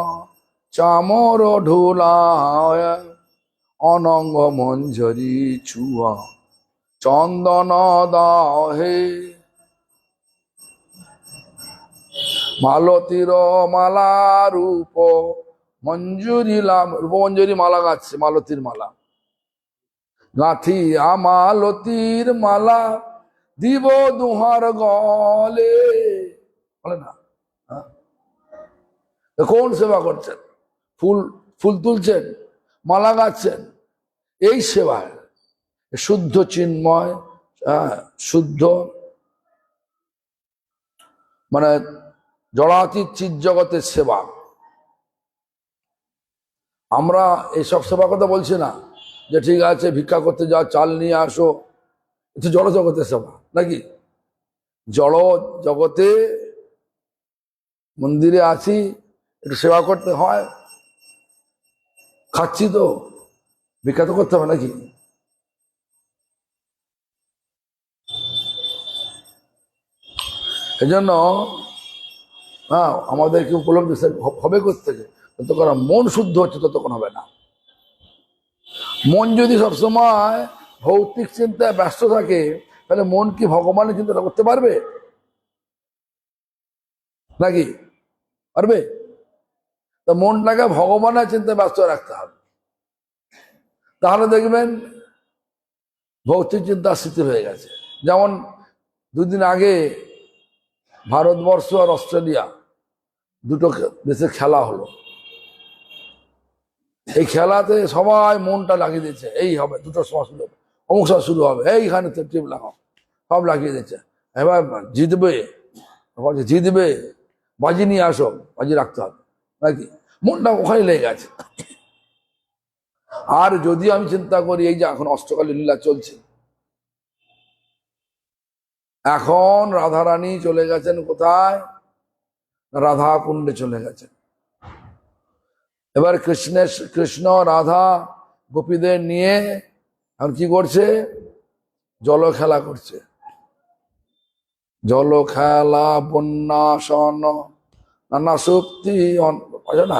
Speaker 1: চামর ঢোলায়, অনঙ্গ মঞ্জরি ছুয়া চন্দন দাও হে, মালতীর মালা রূপ মঞ্জুরি রূপ মঞ্জুরি মালা গাচ্ছে, মালতীর মালা গাঁথি মালতীর মালা দিব দুহার গলে, বলে না? কোন সেবা করছেন? ফুল ফুল তুলছেন, মালা গাচ্ছেন, এই সেবায় শুদ্ধ চিন্ময়, শুদ্ধ মানে জড়াতীত চিৎ জগতের সেবা। আমরা এইসব সেবা কথা বলছি না যে ঠিক আছে ভিক্ষা করতে যাও, চাল নিয়ে আসো, এটা জড় জগতের সেবা নাকি? জড় জগতে মন্দিরে আছি, একটু সেবা করতে হয়, খাচ্ছি তো ভিক্ষা তো করতে হবে নাকি? এই জন্য আমাদেরকে উপলব্ধি হবে কোথেকে? যতক্ষণ মন শুদ্ধ হচ্ছে ততক্ষণ হবে না। মন যদি সবসময় ভৌতিক চিন্তায় ব্যস্ত থাকে, তাহলে মন কি ভগবানের চিন্তা করতে পারবে নাকি? পারবে? তা মনটাকে ভগবানের চিন্তায় ব্যস্ত রাখতে হবে, তাহলে দেখবেন ভৌতিক চিন্তা স্থিতি হয়ে গেছে। যেমন দুদিন আগে ভারতবর্ষ আর অস্ট্রেলিয়া দুটো দেশের খেলা হলো। এই খেলাতে সবাই মনটা লাগিয়ে দিচ্ছে, এই হবে দুটোর সময় শুরু হবে, অমুক সময় শুরু হবে, এইখানে টিপ লাগাও, সব লাগিয়ে দিচ্ছে। এবার জিতবে, জিতবে, বাজি নিয়ে আসো, বাজি রাখতে হবে নাকি? মনটা ওখানে লেগে গেছে। আর যদি আমি চিন্তা করি এই যে এখন অষ্টকালী লীলা চলছে, এখন রাধারানী চলে গেছেন কোথায়? রাধা কুণ্ডে চলে গেছেন। এবার কৃষ্ণ রাধা গোপীদের নিয়ে আর কি করছে? জল খেলা করছে, জল খেলা, বন্যাসন, নানা শক্তি না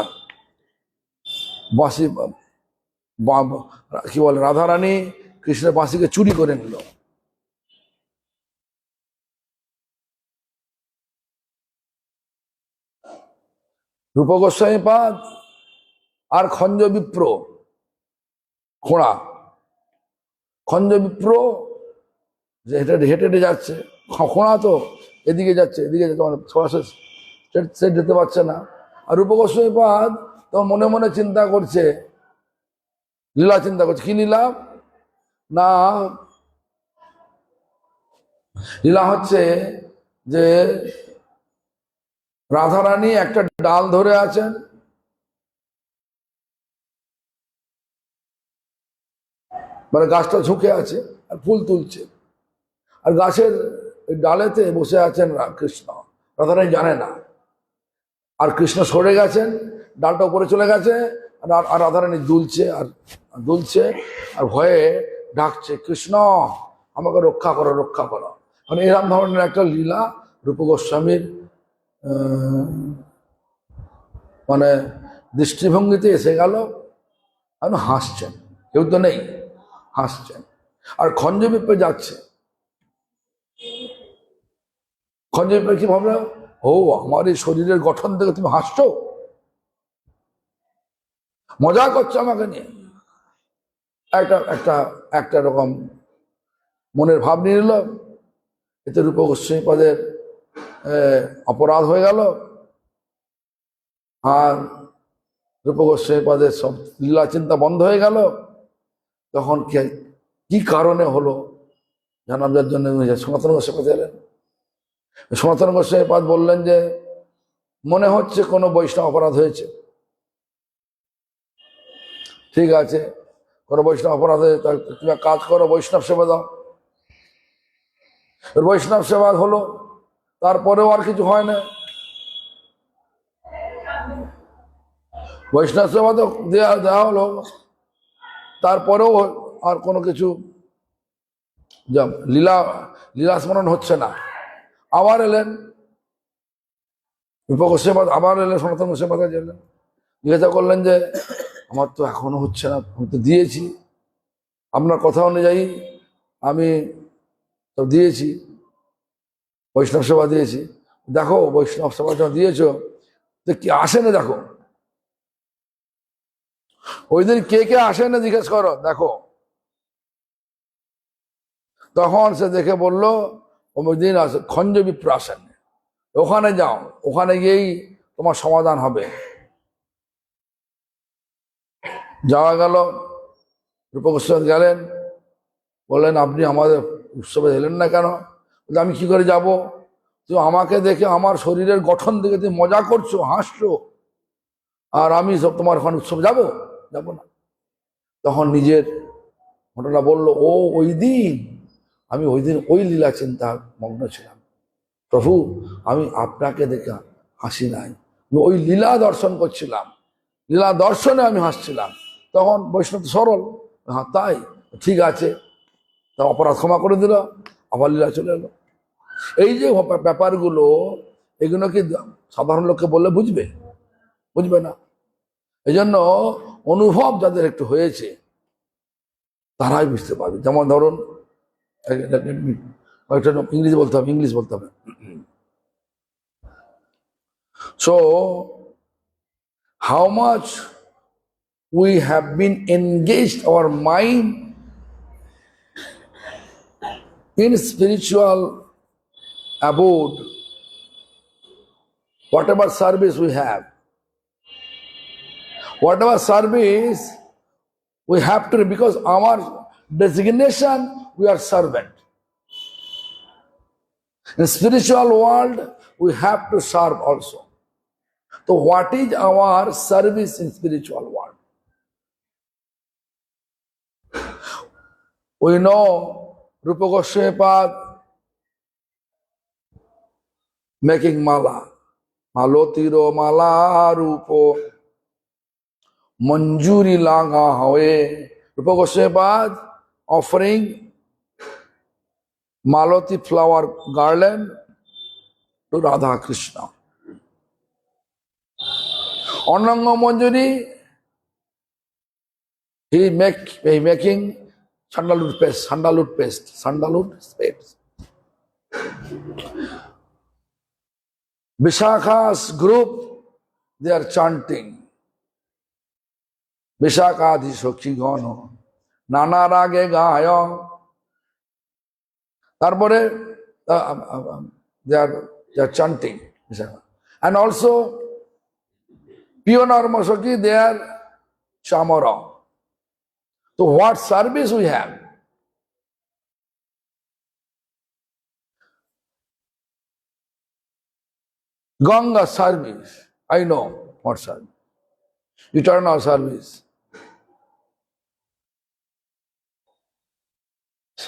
Speaker 1: বাঁশি, কি বলে, রাধারানী কৃষ্ণের বাঁশিকে চুরি করে নিল। রূপ গোস্বামী পাদ আর খঞ্জ বিপ্র, খোঁড়া খঞ্জ বিপ্র যে হেঁটে হেঁটে যাচ্ছে, খোঁড়া তো এদিকে যাচ্ছে, এদিকে যাচ্ছে, মানে সরাসরি সে যেতে পারছে না। আর রূপ গোস্বামী পাদ তোমার মনে মনে চিন্তা করছে, লীলা চিন্তা করছে। কি লীলা? না, লীলা হচ্ছে যে রাধারানী একটা ডাল ধরে আছেন, মানে গাছটা ঝুঁকে আছে আর ফুল তুলছে, আর গাছের ডালেতে বসে আছেন কৃষ্ণ। রাধারানী জানে না, আর কৃষ্ণ সরে গেছেন, ডালটা উপরে চলে গেছে, আর রাধারানী দুলছে আর দুলছে আর ভয়ে ডাকছে, কৃষ্ণ আমাকে রক্ষা করো, রক্ষা করো। মানে এরকম ধরনের একটা লীলা রূপ গোস্বামীর মানে দৃষ্টিভঙ্গিতে এসে গেল। আর হাসছেন, কেউ তো নেই, হাসছেন। আর খঞ্জ বিপ্রে যাচ্ছে, খঞ্জ বিপ্রে কি ভাবলো? ও, আমার এই শরীরের গঠন থেকে তুমি হাসছো, মজা করছো আমাকে নিয়ে, একটা একটা একটা রকম মনের ভাব নিয়ে নিল। এতে রূপ গোস্বামী পদের অপরাধ হয়ে গেল। আর রূপ গোস্বামী পদের সব লীলা চিন্তা বন্ধ হয়ে গেল। তখন কি কারণে হলো জানার জন্য সনাতন গোস্বামী পদ এলেন। সনাতন গোস্বামী পদ বললেন যে মনে হচ্ছে কোনো বৈষ্ণব অপরাধ হয়েছে। ঠিক আছে, কোনো বৈষ্ণব অপরাধ হয়ে তুমি কাজ করো, বৈষ্ণব সেবা দাও। বৈষ্ণব সেবা হলো, তারপরেও আর কিছু হয় না। বৈষ্ণব সেবা তো দেওয়া হলো, তারপরেও আর কোনো কিছু লীলা লীলা স্মরণ হচ্ছে না। আবার এলেন রূপগোস্বামী, আবার এলেন সনাতন গোস্বামী মাতাজি এলেন, জিজ্ঞাসা করলেন যে আমার তো এখনো হচ্ছে না, আমি তো দিয়েছি আপনার কথা অনুযায়ী, আমি তো দিয়েছি, বৈষ্ণব সেবা দিয়েছি, দেখো বৈষ্ণব সেবা যখন দিয়েছ তো কি আসে না দেখো, ওই দিন কে কে আসে না জিজ্ঞেস করো দেখো। তখন সে দেখে বলল ওই দিন আসে খঞ্জ বিপ্র আসেন, ওখানে যাও, ওখানে গিয়েই তোমার সমাধান হবে। যাওয়া গেল, রূপগোস্বামী গেলেন, বললেন আপনি আমাদের উৎসবে এলেন না কেন? আমি কি করে যাব? তো আমাকে দেখে আমার শরীরের গঠন দেখে তুমি মজা করছো, হাসছো, আর আমি সব তোমার ওখানে উৎসব যাব না। তখন নিজের ঘটনা বললো, ও ওই দিন আমি ওই দিন ওই লীলা চিন্তা মগ্ন ছিলাম, প্রভু আমি আপনাকে দেখে হাসি নাই, আমি ওই লীলা দর্শন করছিলাম, লীলা দর্শনে আমি হাসছিলাম। তখন বৈষ্ণব সরল, হ্যাঁ তাই, ঠিক আছে, তা অপরাধ ক্ষমা করে দিল, আবার লীলা চলে এলো। এই যে ব্যাপারগুলো, এগুলো কি সাধারণ লোককে বললে বুঝবে না। এই জন্য অনুভব যাদের একটু হয়েছে তারাই বুঝতে পারবে। যেমন ধরুন, ইংলিশ বলতে হবে। So how much we have been engaged our mind in spiritual abode, whatever service we have, whatever service we have to, because our designation, we are servant. In spiritual world, we have to serve also. So what is our service in spiritual world? We know Rupa Goswami Pad making mala, malotiro mala rupo manjuri laga hoye. Rupa Goswami Pad offering maloti flower garland to Radha Krishna. Ananga Manjuri, he making sandalwood paste. Vishakha's group, they are chanting Vishakadi Shokhi Gono Nana Rage Gayo. Tarbore, they are chanting. And also Pionar Masoki, they are Chamara. So what service we have? Ganga service, I know what service. Eternal service.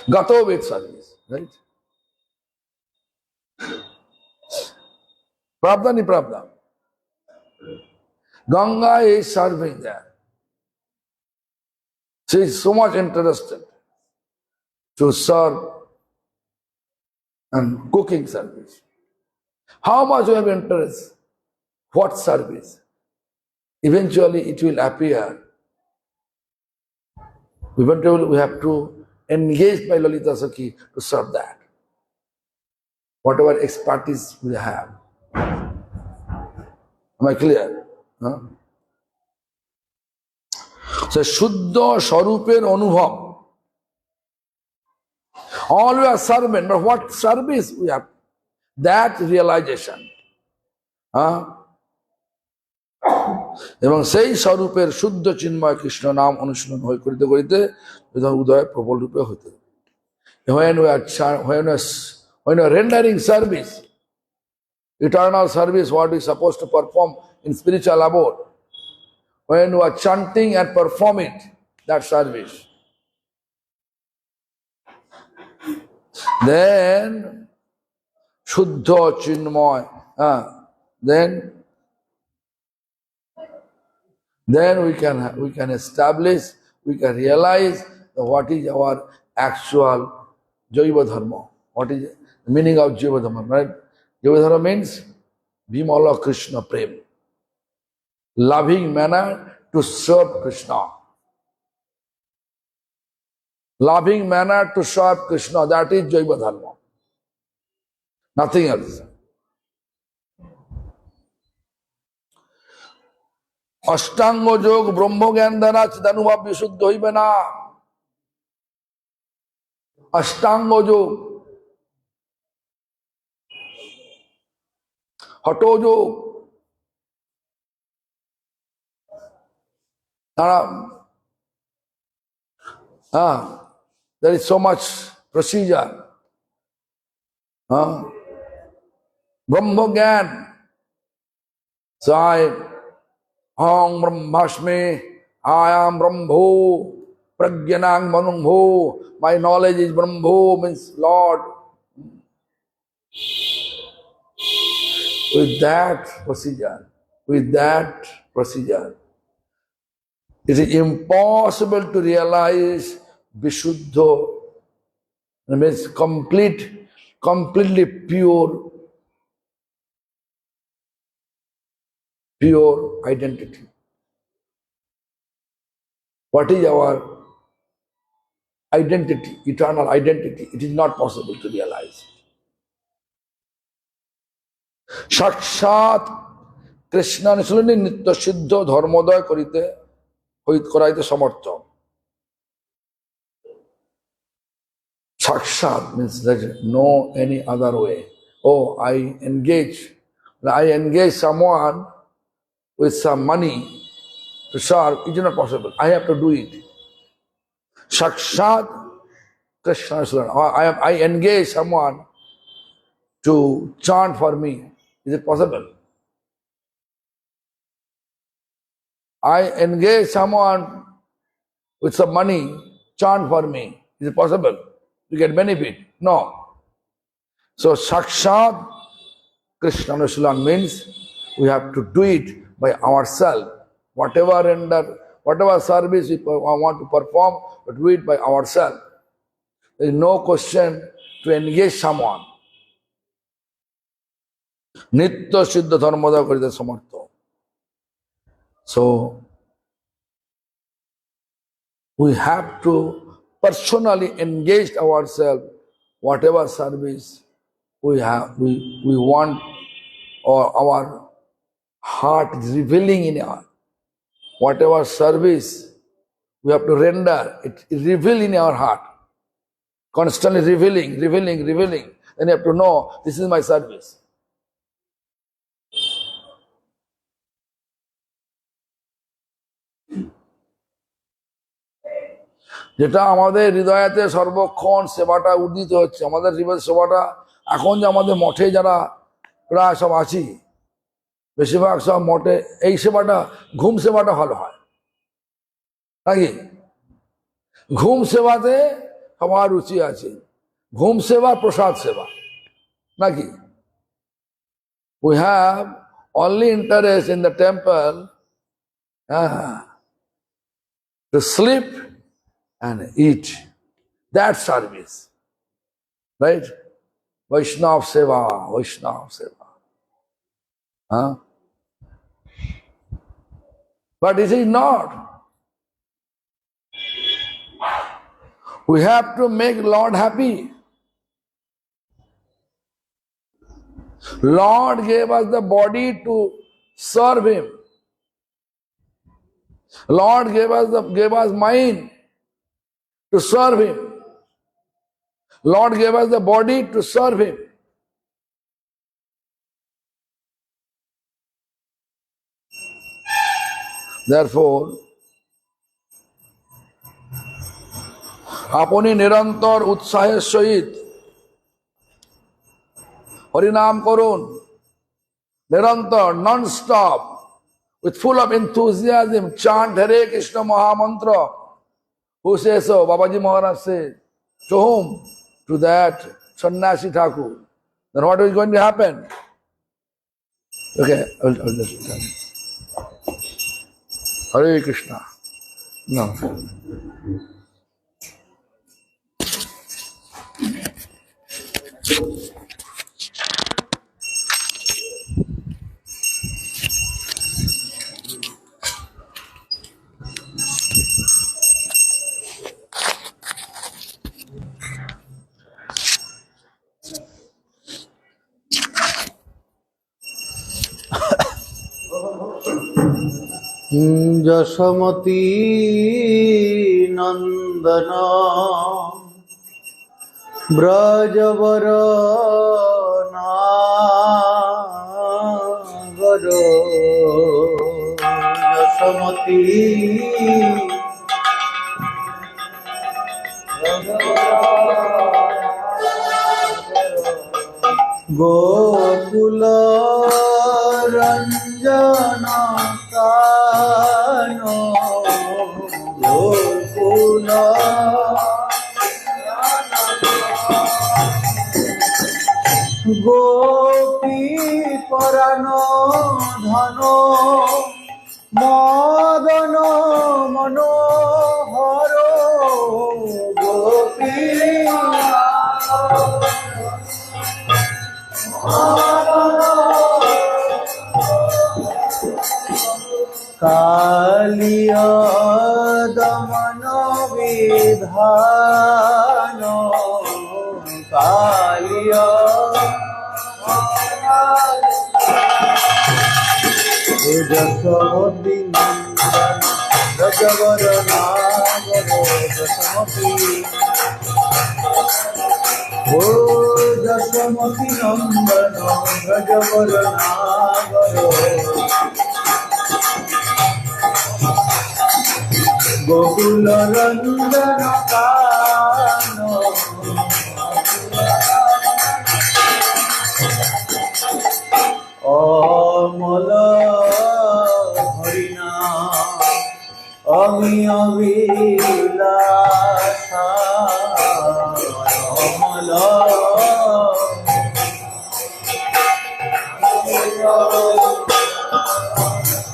Speaker 1: Gatoved service, right? Prabdha ni Prabdha. Ganga is serving there. She is so much interested to serve and cooking service. How much we have interest? What service? Eventually it will appear. Eventually we have to engage by Lalita Sakhi to serve that. Whatever expertise we have. Am I clear? Huh? So Shuddha Swarupir Anubhav. All we are servant, but what service we have? That realization. এবং সেই স্বরূপের শুদ্ধ চিন্ময় কৃষ্ণ নাম অনুশীলন করিতে করিতে উদয় প্রবল রূপে হইতে। When we are rendering service, eternal service, what we are supposed to perform in spiritual abode, when we are chanting and perform it, that service, then Shuddha Chinmoy, then we can establish, we can realize what is our actual Jaiva Dharma. What is the meaning of Jaiva Dharma, right? Jaiva Dharma means Bhimala Krishna Prem. Loving manner to serve Krishna. Loving manner to serve Krishna, that is Jaiva Dharma. Nothing else. অষ্টাঙ্গ যোগ ব্রহ্মজ্ঞান দ্বারা চিদানুভব বিশুদ্ধ হইবে না। অষ্টাঙ্গ যোগ, হঠযোগ, there is so much procedure. Brahmogyan, so Aham Brahmasmi, I am Brahmo, Pragyanang Manungho, my knowledge is Brahmo, means Lord. With that procedure, it is impossible to realize Vishuddha, it means completely pure identity. What is our identity, eternal identity? It is not possible to realize. সাক্ষাৎ কৃষ্ণানুশীলনী নিত্য সিদ্ধ ধর্মোদয় করাইতে সমর্থ। Sakshat means there's no any other way. Oh, I engage someone with some money to serve. It is not possible. I have to do it. Sakshat Krishna. I engage someone to chant for me. Is it possible? I engage someone with some money, chant for me. Is it possible to get benefit? No. So Sakshat Krishna Anushlan means we have to do it by ourselves. Whatever service we want to perform, we do it by ourselves. There is no question to engage someone. Nitya Siddha Dharmoda Karita Samartha. So, we have to personally engage ourselves, whatever service we want, or our heart is revealing in our, whatever service we have to render, it reveal in our heart, constantly revealing. Then you have to know, this is my service. যেটা আমাদের হৃদয়তে সর্বক্ষণ সেবাটা উদিত হচ্ছে, আমাদের হৃদয় সেবাটা এখন যে আমাদের মঠে যারা প্রায় সব আছি, বেশিরভাগ সব মঠে এই সেবাটা, ঘুম সেবাটা ভালো হয় নাকি? ঘুম সেবাতে সবার রুচি আছে, ঘুম সেবা প্রসাদ সেবা নাকি? We have only interest in the temple to sleep and eat. That service, right? Vaishnav Seva. But it is not. We have to make Lord happy. Lord gave us the body to serve Him. Lord gave us mind to serve Him. Lord gave us the body to serve Him. Therefore, আপনি নিরন্তর উৎসাহের সহিত হরিনাম করুন, নিরন্তর, non-stop, with full of enthusiasm, chant Hare Krishna Mahamantra. Who says so? Babaji Maharaj says. To whom? To that Sannyasi Thakur. then what is going to happen? Okay, I'll just tell you. Hare Krishna. No.
Speaker 2: Yashomati নন্দন ব্রজবর নাগর যশোমতি গোকুল রঞ্জন গোকুল গোপী পরাণ ধন মদন মনোহর গোপী কালিয়া দমন বিধান কালিয়া যশোমতি নন্দন ব্রজবর নাগর যশোমতি ও যশোমতি নন্দন ব্রজবর নাগর গোকুল রঞ্জন কান অমল হরিণা অমি অবিলাসা অমল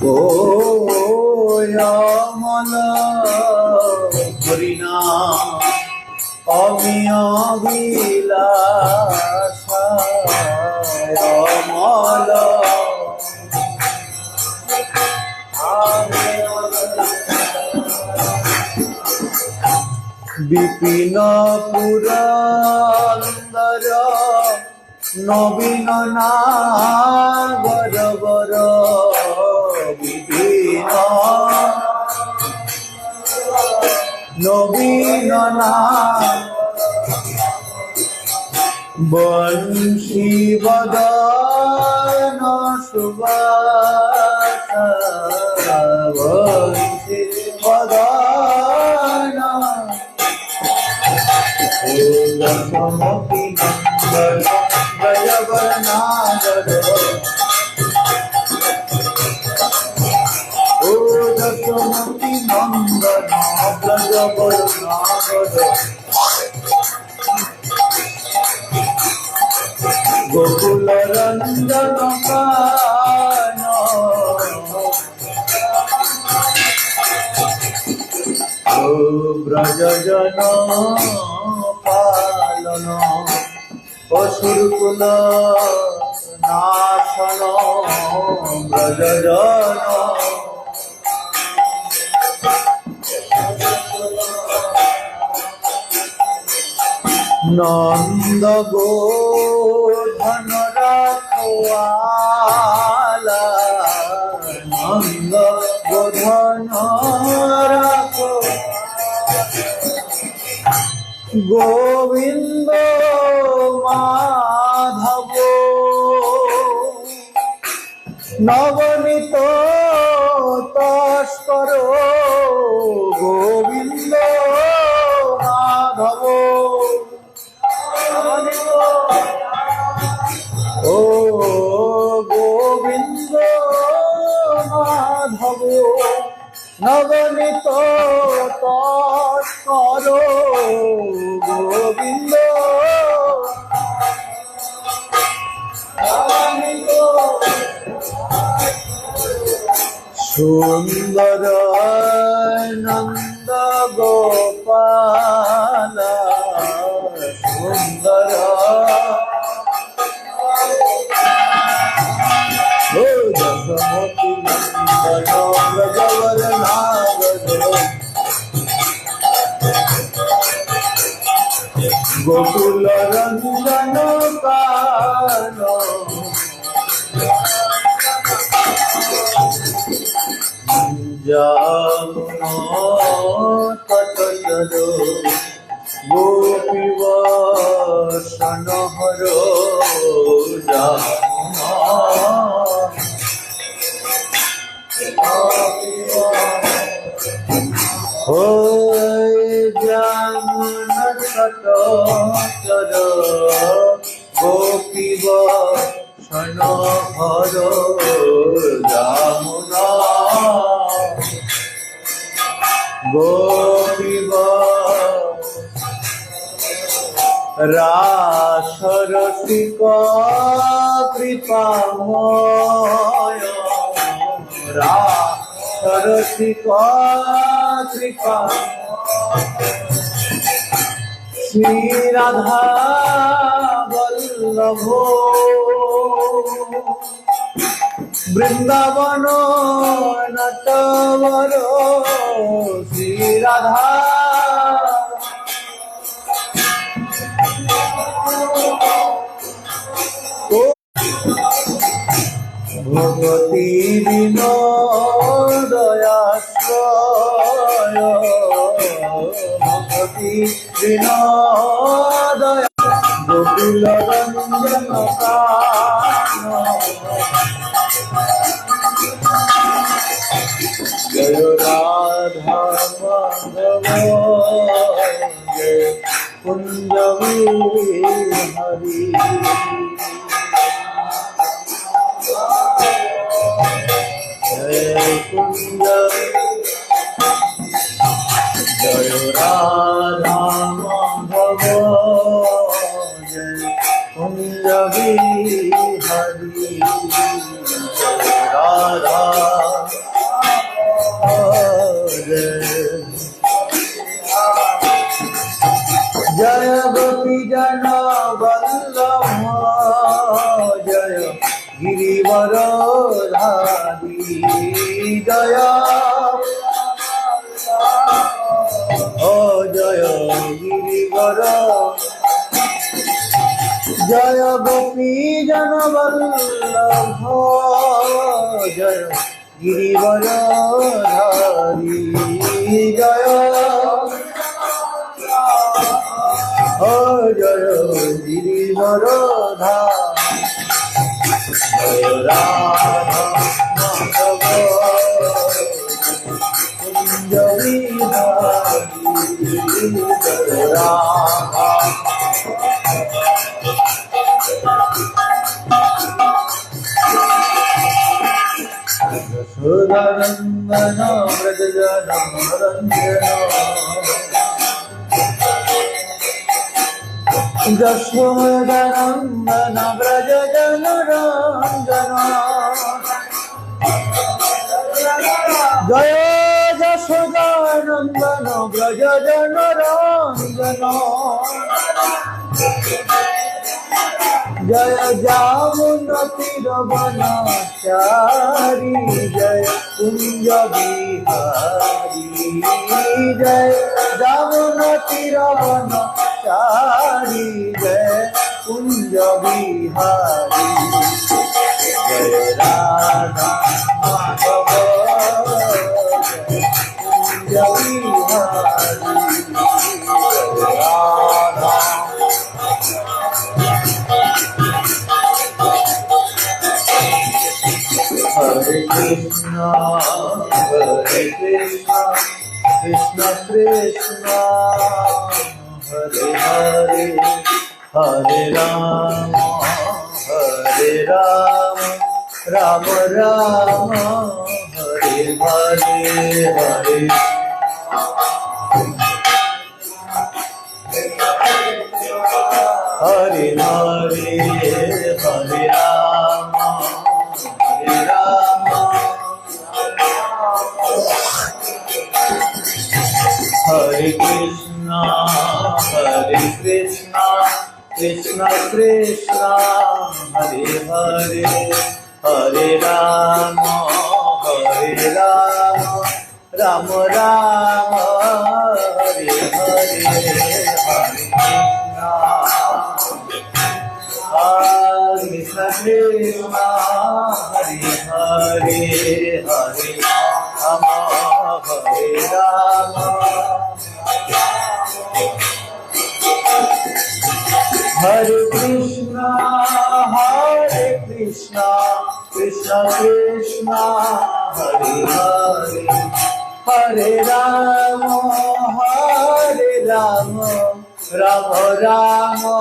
Speaker 2: ও অমল হরিণা অমি অবিলাসা অমল বিপিন পুরন্দর নবীন নাগর বর বিপিন নবীন বংশী বদন সুবাস বংশী বদন যশোমতি নন্দন ব্রজবর নাগর ও যশোমতি নন্দন ব্রজবর নাগর গোকুল রঞ্জন কান ও ব্রজজন পালন অসুরকুল নাশন ব্রজজন নন্দ গোধন রাখোয়ালা নন্দ গোধন রাখো গোবিন্দ মাধব নবনীত তস্কর গোবিন্দ মাধব ও গোবিন্দ মাধব নবনীত তস্কর গোবিন্দ সুন্দর নন্দ গোপাল সুন্দর ও জগমতি নন্দন ব্রজবর নাগর গোকুল রঞ্জন কান যমুনা তটতল গোপীবর্ষণ হর যমুনা ও যমুনা তটতল গোপীবর্ষণ হর যমুনা গোপীব রাসরসিক কৃপাময় রাসরসিক কৃপা শ্রী রাধা বল্লভ বৃন্দাবন নটবর শ্রী রাধা ভগতি বিনোদয়াশ্রয় ভগতি বিনোদয় গোকুল রঞ্জন কান জয় রাধা মাধব জয় কুঞ্জ বিহারী জয় কুঞ্জ জয় রাধা মাধব জয় কুঞ্জ বিহারী রাধা জয় গোপী জন বল্লভ জয় গিরিবর ধারী জয় ও জয় গিরিবর জয় গোপী জন বল্লভ জয় গিরিবর ধারী জয় ও জয় গিরিবর ধারী জয় রাধা মাধব কুঞ্জ বিহারী জয় রাধা যশোদানন্দন ব্রজজন রঞ্জন যশোদানন্দন ব্রজজন রঞ্জন জয় যশোদানন্দন ব্রজজন রঞ্জন জয় যমুনা তীরবনচারী জয় কুঞ্জ বিহারী জয় যমুনা তীরবনচারী জয় কুঞ্জ বিহারী জয় রাধা মাধব কুঞ্জ বিহারী জয় Radha Hare Krishna, Krishna Krishna, Hare Hare, Hare Rama, Rama Rama, Hare Hare, Hare Hare Hare, Hare Rama, Hare Rama, Krishna Krishna Hare Hare Hare Rama Hare Rama Rama Rama Hare Hare Hare Krishna Krishna Hare Hare Hare Rama Hare Rama Hare Krishna Krishna Krishna Hare Hare Hare Rama Rama Rama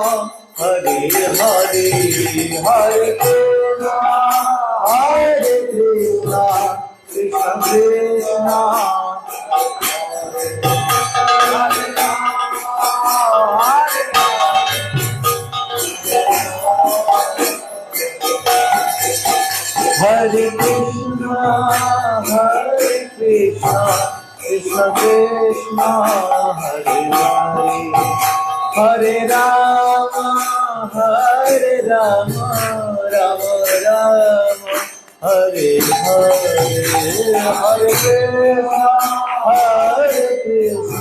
Speaker 2: Hare Hare Hare Krishna Krishna Krishna Hare Krishna Krishna Krishna Hare Hare Hare Rama Rama Rama Hare Hare Hare Krishna Krishna Hare Hare Hare Rama Rama Hare Krishna Krishna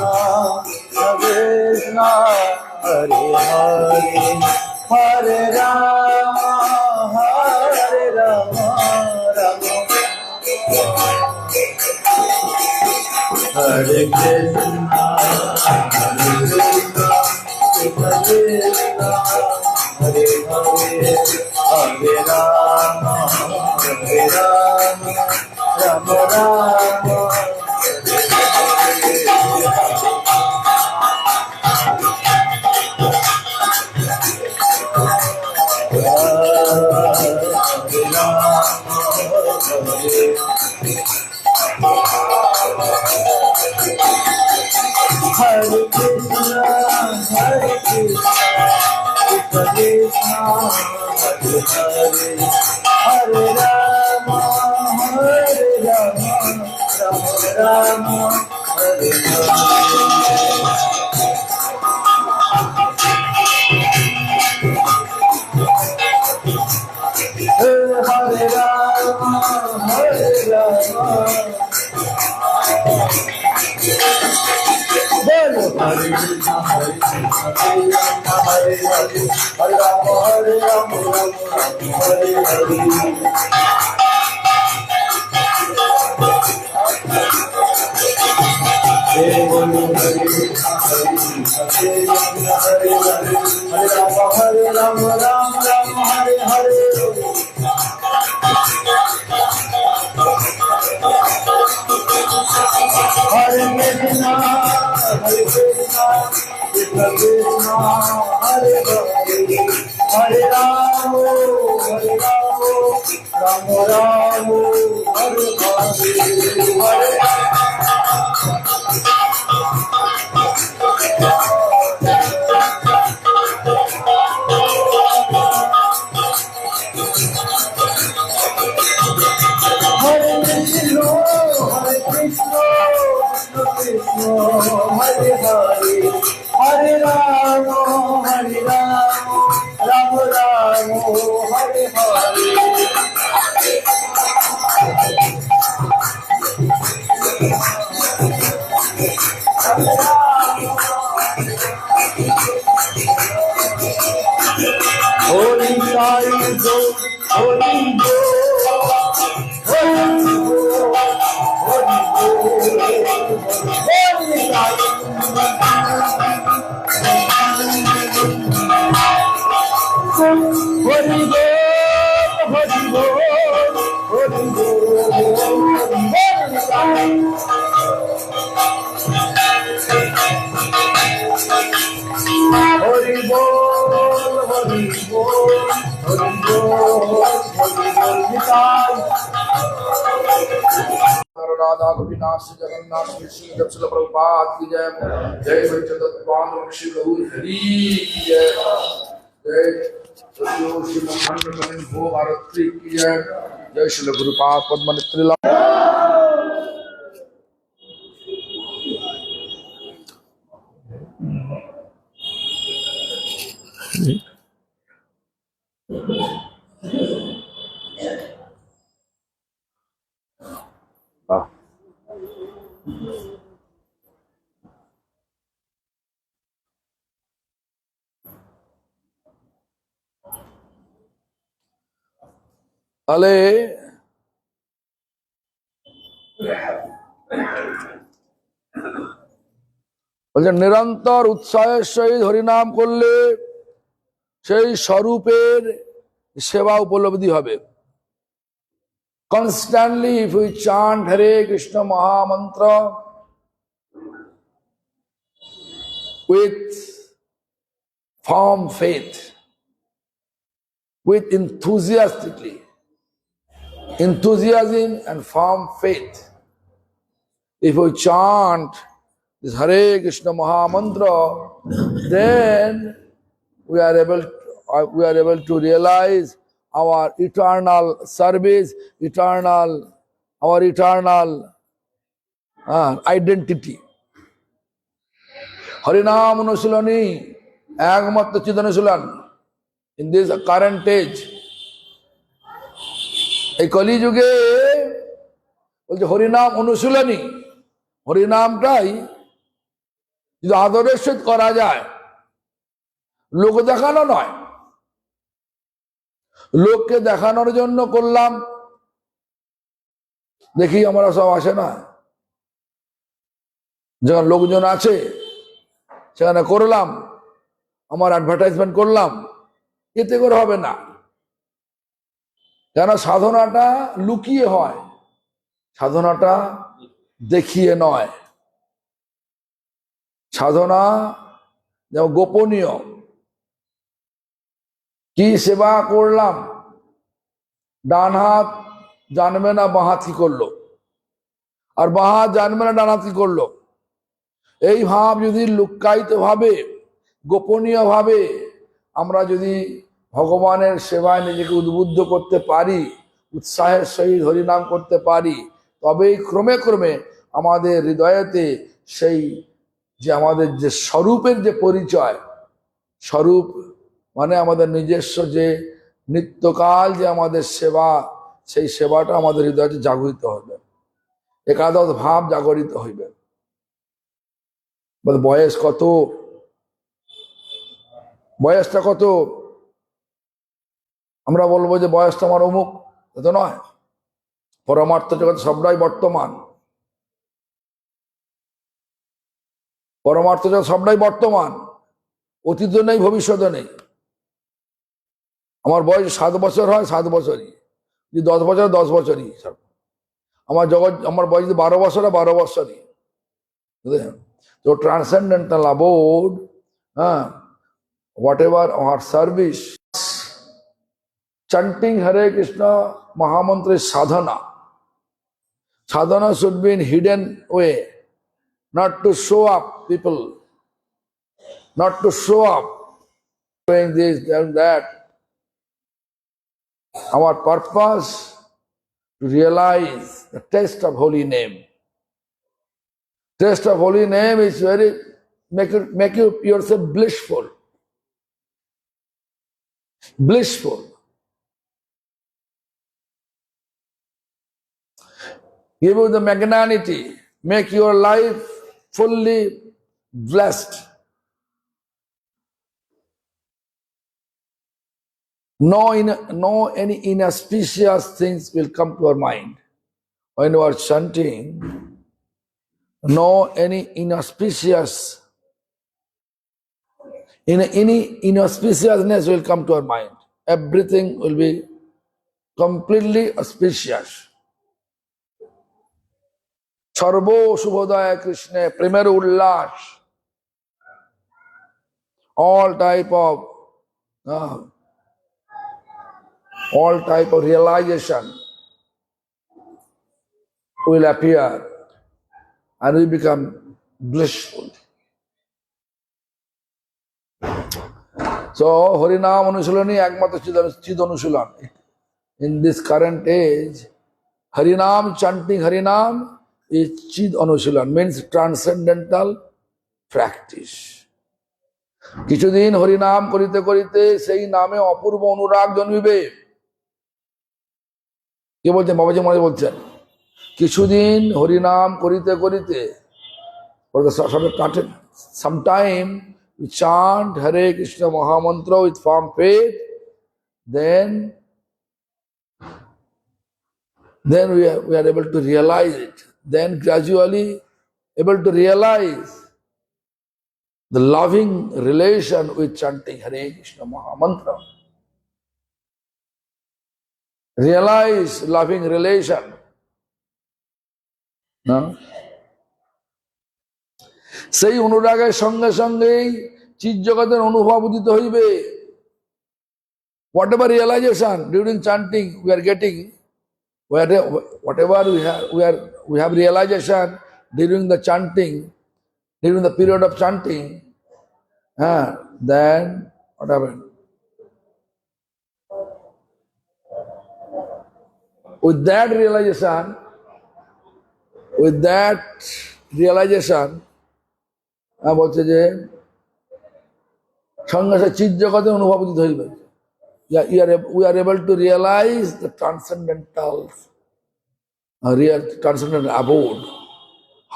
Speaker 2: Krishna Hare Hare Hare Rama Rama Rama Hare Krishna Krishna Krishna Hare Hare Hare Rama Rama Hare Hare Rama Hare Krishna Hare Rama Hare Rama Hare Hare Hare Bolo Hare Krishna Hare Rama Hare Rama Rama Rama Hare Hare Hare Krishna Krishna Krishna Hare Hare Hare Rama Rama Rama Hare Hare Hare Krishna Krishna Krishna Hare Hare Hare Rama Rama Rama Hare Hare Holy Sai Go, Holy Go, Holy Go, Holy Go, Holy Sai. Holy Go, Holy Go, Holy Go, Holy Sai. Holy Bol, Holy Bol, Holy Bol, Holy Bol, Nitai.
Speaker 1: Radha Gopinath Shri Jagannath Shri जब श्री प्रभुपाद की जय जय वैचतत्वान ऋषि प्रभु हरि की जय जय सत्यो श्री ब्रह्मांड भो भारती की जय जय श्री गुरुपाद पद्म नेत्री তাহলে বলছে নিরন্তর উৎসাহের সহিত হরিনাম করলে সেই স্বরূপের সেবা উপলব্ধি হবে। Constantly, if we chant Hare Krishna Maha Mantra with firm faith, with enthusiasm and firm faith, if we chant this Hare Krishna Maha Mantra, then we are able to realize our eternal service, our eternal identity. Harinam Anushilani, একমাত্র চিদ অনুশীলন in this current age. এই কলিযুগে বলছে হরিনাম অনুশীলনী, হরিনামটাই যদি আদরের সহিত করা যায়, লোক দেখানো নয়, লোককে দেখানোর জন্য করলাম, দেখি আমরা সব আসে না, যেখানে লোকজন আছে সেখানে করলাম, আমার অ্যাডভার্টাইজমেন্ট করলাম, এতে করে হবে না। কেন সাধনাটা লুকিয়ে হয়, সাধনাটা দেখিয়ে নয়। সাধনা যেমন গোপনীয়। কি সেবা করলাম, ডান হাত জানবে না বাঁ হাত কি করলো, আর বাঁ হাত জানবে না ডান হাত কি করলো। এই ভাব যদি লুক্কায়িত ভাবে, গোপনীয় ভাবে আমরা যদি ভগবানের সেবায় নিজেকে উদ্বুদ্ধ করতে পারি, উৎসাহের সহিত হরিনাম করতে পারি, তবেই ক্রমে ক্রমে আমাদের হৃদয়েতে সেই যে আমাদের যে স্বরূপের যে পরিচয়, স্বরূপ মানে আমাদের নিজস্ব যে নিত্যকাল যে আমাদের সেবা, সেই সেবাটা আমাদের হৃদয়তে জাগরিত হবে, একাদশ ভাব জাগরিত হইবে। বয়স কত, বয়সটা কত, আমরা বলবো যে বয়সটা আমার অমুক, তো নয়। পরমার্থ জগৎ সবটাই বর্তমান, পরমার্থ জগৎ সবটাই বর্তমান, অতীত নেই, ভবিষ্যৎ নেই। আমার বয়স 7 বছর হয় 7 বছরই, যদি 10 বছর 10 বছরই। আমার বয়স যদি 12 বছর হয় 12 বছরই। তো transcendental aboard, whatever our service, chanting Hare Krishna Mahamantra is sadhana. Sadhana should be in hidden way, not to show up people, not to show up, doing this and that. Our purpose to realize the taste of holy name. Taste of holy name is very, make you yourself blissful. Blissful. Give you the magnanimity, make your life fully blessed. No any inauspicious things will come to our mind. When you are chanting, no any inauspiciousness will come to our mind. Everything will be completely auspicious. Sarvo Shubhodaya Krishna, Primeru Ullas, all type of realization will appear and we become blissful. So Harinam Anushilani ekmatra chid anushilon. In this current age, Harinam, chanting Harinam is chid anushilon, means transcendental practice. কিছুদিন হরিনাম করিতে করিতে সেই নামে অপূর্ব অনুরাগ জন্মিবে। কে বলছেন? বাবাজি মহারাজ বলছেন কিছুদিন হরিনাম করিতে করিতে, sometime we chant Hare Krishna Mahamantra with firm faith, then we are able to realize it. Then gradually able to realize the loving relation with chanting Hare Krishna Mahamantra. Realize loving relation. No? সেই অনুরাগের সঙ্গে সঙ্গেই চিৎ জগতের অনুভব উদিত হইবে। Whatever realization during chanting we are getting, whatever we have realization during the chanting, during the period of chanting, then what happened? With that realization, বলছে যে সঙ্গে সঙ্গে চিৎ জগতে অনুভব উদিত হইবে। We are able to realize the transcendental abode,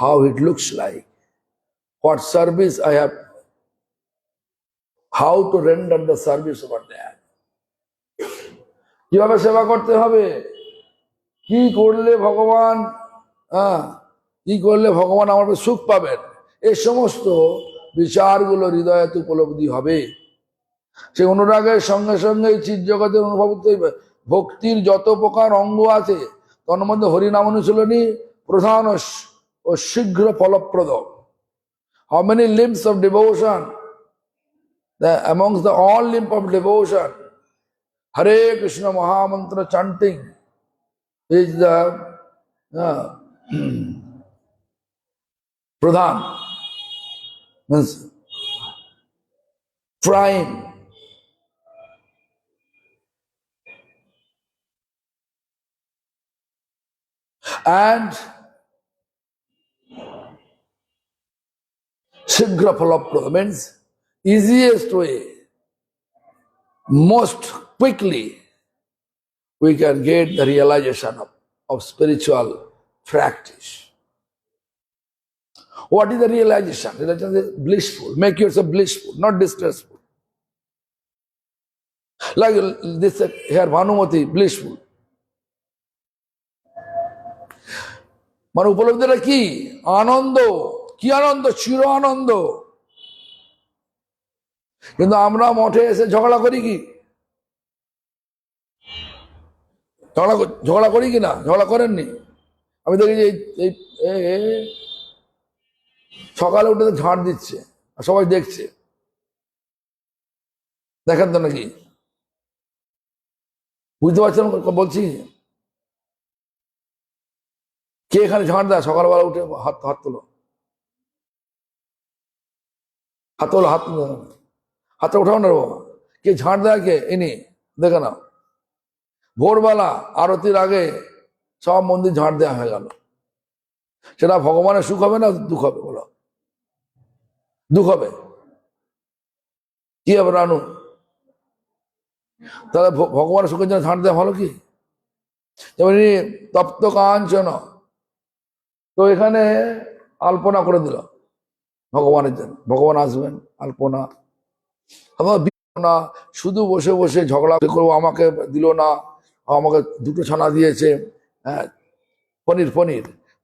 Speaker 1: how it looks like, what service I have, how to render the service over there. কিভাবে সেবা করতে হবে, কি করলে ভগবান আমার সুখ পাবেন, এই সমস্ত বিচারগুলো হৃদয়তে উপলব্ধি হবে। সেই অনুরাগের সঙ্গে সঙ্গে চিৎ জগতের অনুভব হইবে। ভক্তির যত প্রকার অঙ্গ আছে তার মধ্যে হরিনাম অনুশীলনী প্রধান ও শীঘ্র ফলপ্রদ। How many limbs of devotion? Amongst the all limbs of devotion, Hare Krishna Mahamantra chanting is the pradhan, means prime. And shigra phalaprada means easiest way, most quickly we can get the realization of spiritual practice. What is the realization? Realization is blissful. Make yourself blissful, not distressful. Like this here, Bhanumati, blissful. মানে উপলব্ধিটা কি? আনন্দ। কি আনন্দ? চির আনন্দ। কিন্তু আমরা মঠে এসে ঝগড়া করি কি? ঝগড়া করি কি না? ঝগড়া করেননি? আমি দেখি যে সকালে উঠে ঝাড় দিচ্ছে আর সবাই দেখছে, দেখেন তো নাকি? বুঝতে পারছেন বলছি? কে এখানে ঝাড় দেয় সকালবেলা উঠে? হাত তোলো, হাতটা উঠাও না বাবা। কে ঝাড় দেয়? কে? ইনি দেখে না। ভোরবেলা আরতির আগে সব মন্দির ঝাড় দেওয়া হয়ে গেল। সেটা ভগবানের সুখ হবে না দুঃখ হবে? বলো, দুঃখ হবে। কি হবে রানু? তাহলে ভগবানের সুখের জন্য ঝাড় দেওয়া ভালো কি? যেমন তপ্ত কাঞ্চন, তো এখানে আলপনা করে দিল ভগবানের জন্য, ভগবান আসবেন, আলপনা। না শুধু বসে বসে ঝগড়া করবো, আমাকে দিল না, আমাকে দুটো ছানা দিয়েছে,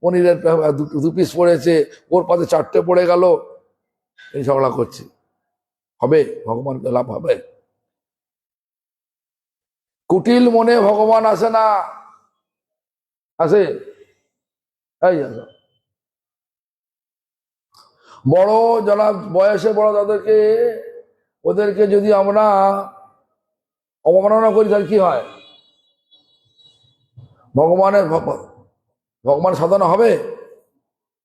Speaker 1: পনিরের 2 পিস পড়েছে, ওর পাশে 4টে পড়ে গেল, এই ঝগড়া করছে। হবে? ভগবানকে লাভ হবে? কুটিল মনে ভগবান আসে না, আসে? এই বড় যারা বয়সে বড় ওদেরকে যদি আমরা অবমাননা করি তাহলে কি হয়? ভগবান সাধনা হবে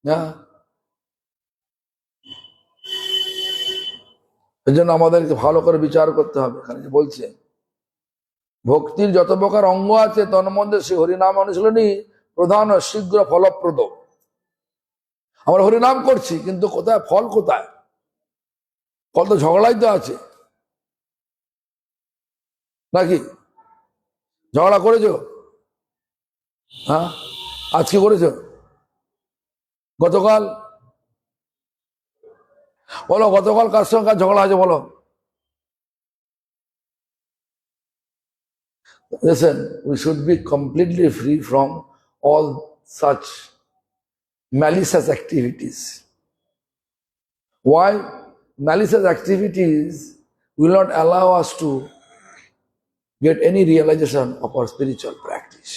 Speaker 1: না। এই জন্য আমাদেরকে ভালো করে বিচার করতে হবে। এখানে বলছে ভক্তির যত প্রকার অঙ্গ আছে তার মধ্যে শ্রী হরিনাম অনুশীলনী প্রধান ও শীঘ্র ফলপ্রদ। আমরা হরিনাম করছি কিন্তু কোথায় ফল? কোথায়? কত ঝগড়াই তো আছে নাকি? ঝগড়া করেছো? হ্যাঁ, আজকে করেছো? গতকাল? বলো, গতকাল কার সঙ্গে কার ঝগড়া আছে বলো? Listen, we should be completely free from all such malicious activities. Why? Malicious activities will not allow us to get any realization of our spiritual practice.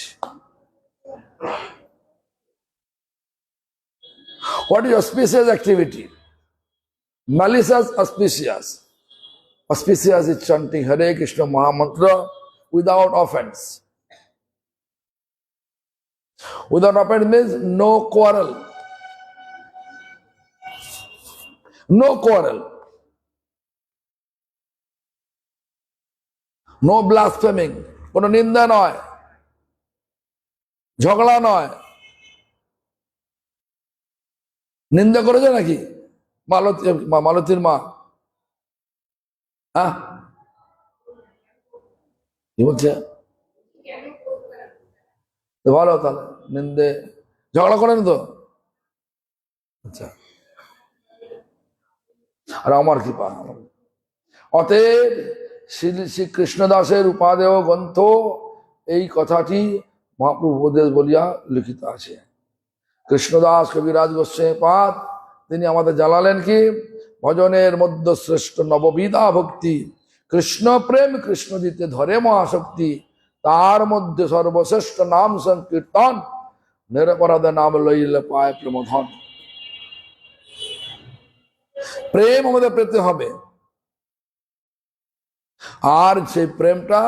Speaker 1: What is auspicious activity? Malicious, auspicious. Auspicious is chanting Hare Krishna Mahamantra without offense. Without offense means no quarrel. No quarrel. No blaspheming. কোনো নিন্দা নয়, ঝগড়া নয়। নিন্দা করেছে নাকি মালতীর মা? হ্যাঁ, কি বলছে? ভালো, তাহলে নিন্দে ঝগড়া করেন তো? আচ্ছা, আর আমার কৃপা। অতএব শ্রী কৃষ্ণদাসের উপাদেয় গ্রন্থ এই কথাটি মহাপ্রভু উপদেশ বলিয়া লিখিত আছে। কৃষ্ণদাস কবিরাজ গোস্বামীপাদ তিনি আমাদের জানালেন কি, ভজনের মধ্য শ্রেষ্ঠ নববিধা ভক্তি, কৃষ্ণ প্রেম কৃষ্ণ দিতে ধরে মহাশক্তি, তার মধ্যে সর্বশ্রেষ্ঠ নাম সংকীর্তন, নিরপরাধে নাম লইলে পায় প্রেমধন। প্রেম আমাদের পেতে হবে, আর সেই প্রেমটা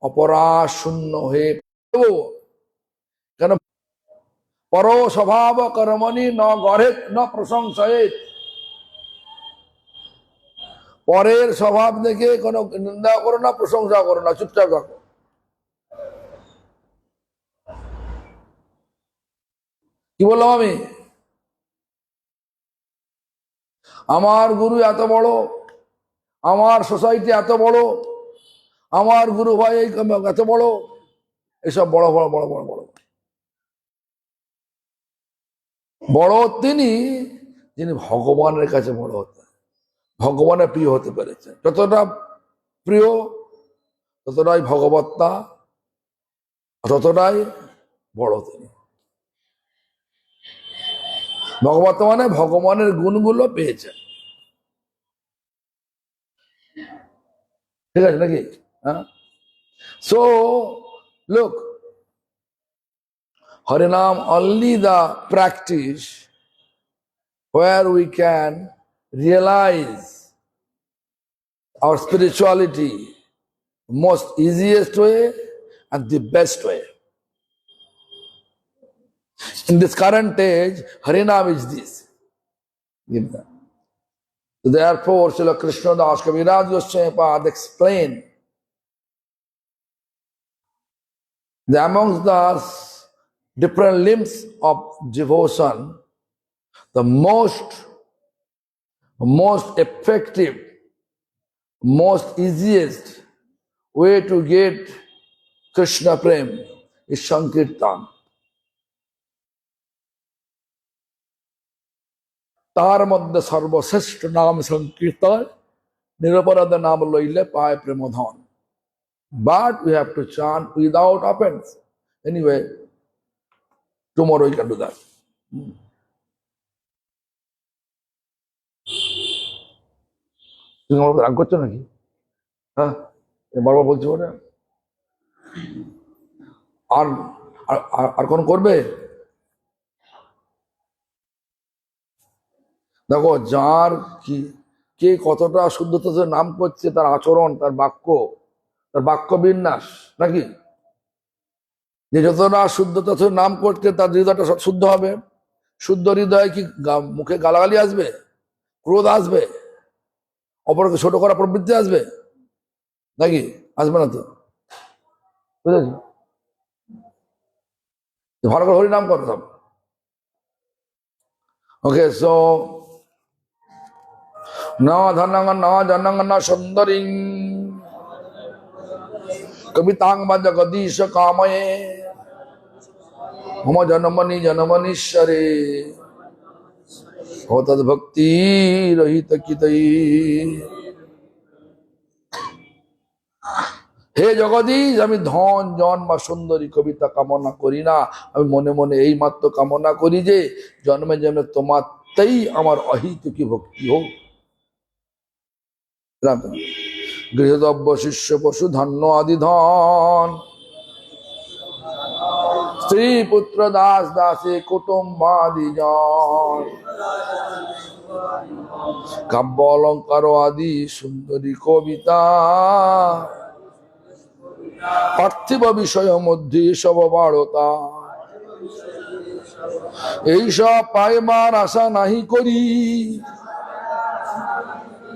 Speaker 1: অপরাধ শূন্য হয়ে কেন? পর স্বভাব কর্মণি ন গড়েত ন প্রশংসয়েত। পরের স্বভাব দেখে কোনো নিন্দা করো না, প্রশংসা করো না, চুপচাপ থাকো। কি বললাম আমি? আমার গুরু এত বড়, আমার সোসাইটি এত বড়, আমার গুরু ভাই এত বড়, এসব বড় বড় বড় বড় বড় বড় তিনি যিনি ভগবানের কাছে বড় হতে, ভগবানের প্রিয় হতে পেরেছে। যতটা প্রিয় ততটাই ভগবত্তা, ততটাই বড় তিনি। ভগবত্তা মানে ভগবানের গুণগুলো পেয়েছেন, ঠিক আছে নাকি? হ্যাঁ। So look, Harinam only the practice where we can realize our spirituality most easiest way and the best way. In this current age, Harinam is this. Therefore, Srila Krishna Das Kaviraj Goswamipad explained that amongst the different limbs of devotion, the most effective, most easiest way to get Krishna Prem is Sankirtan. তার মধ্যে সর্বশ্রেষ্ঠ নাম সংকীর্তন, নিরপরাধ নাম লইলে পায় প্রেমধন। But we have to chant without offense. Anyway, tomorrow we can do that. তুমি আমার রাগ করছো নাকি? হ্যাঁ, বারবার বলছো ওটা। আর আর কোন করবে? দেখো, যার কি কে কতটা শুদ্ধতা নাম করছে, তার আচরণ, তার বাক্য বিন্যাস নাকি? যে যতটা শুদ্ধতা নাম করছে তার হৃদয়টা শুদ্ধ হবে। শুদ্ধ হৃদয়ে কি মুখে গালাগালি আসবে, ক্রোধ আসবে, অপরকে ছোট করা প্রবৃত্তি আসবে নাকি? আসবে না তো, বুঝেছি? ভালো করে হরিনাম করো সব। ওকে, সো না ধনং না জনং না সুন্দরীং কবিতাং বা জগদীশ কাময়ে মম জনমনি জনমনীশ্বরে ও তদ ভক্তি রহিত কিতই। হে জগদীশ, আমি ধন জন বা সুন্দরী কবিতা কামনা করি না, আমি মনে মনে এই মাত্র কামনা করি যে জন্মে জন্মে তোমাতেই আমার অহিতুকি ভক্তি হোক। গৃহদ্রব্য শিষ্য পশু ধান্য আদি ধন, স্ত্রী পুত্র দাস দাসী কুটুম্বাদি জন, কাব্য অলঙ্কার আদি সুন্দরী কবিতা, পার্থিব বিষয় মধ্যে সব বাড়তা, এইসব পাইবার আশা নাহি করি,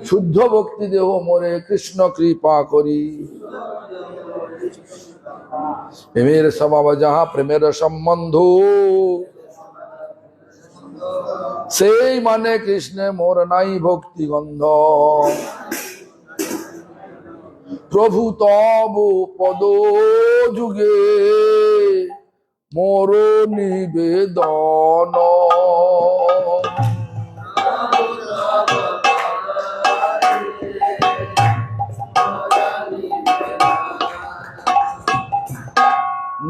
Speaker 1: শুদ্ধ ভক্তি দেহ মোরে কৃষ্ণ কৃপা করি। প্রেমের স্বভাব যাহা প্রেমের সম্বন্ধ, সেই মানে কৃষ্ণে মোর নাই ভক্তি গন্ধ। প্রভু তব পদ যুগে মোর নিবেদন,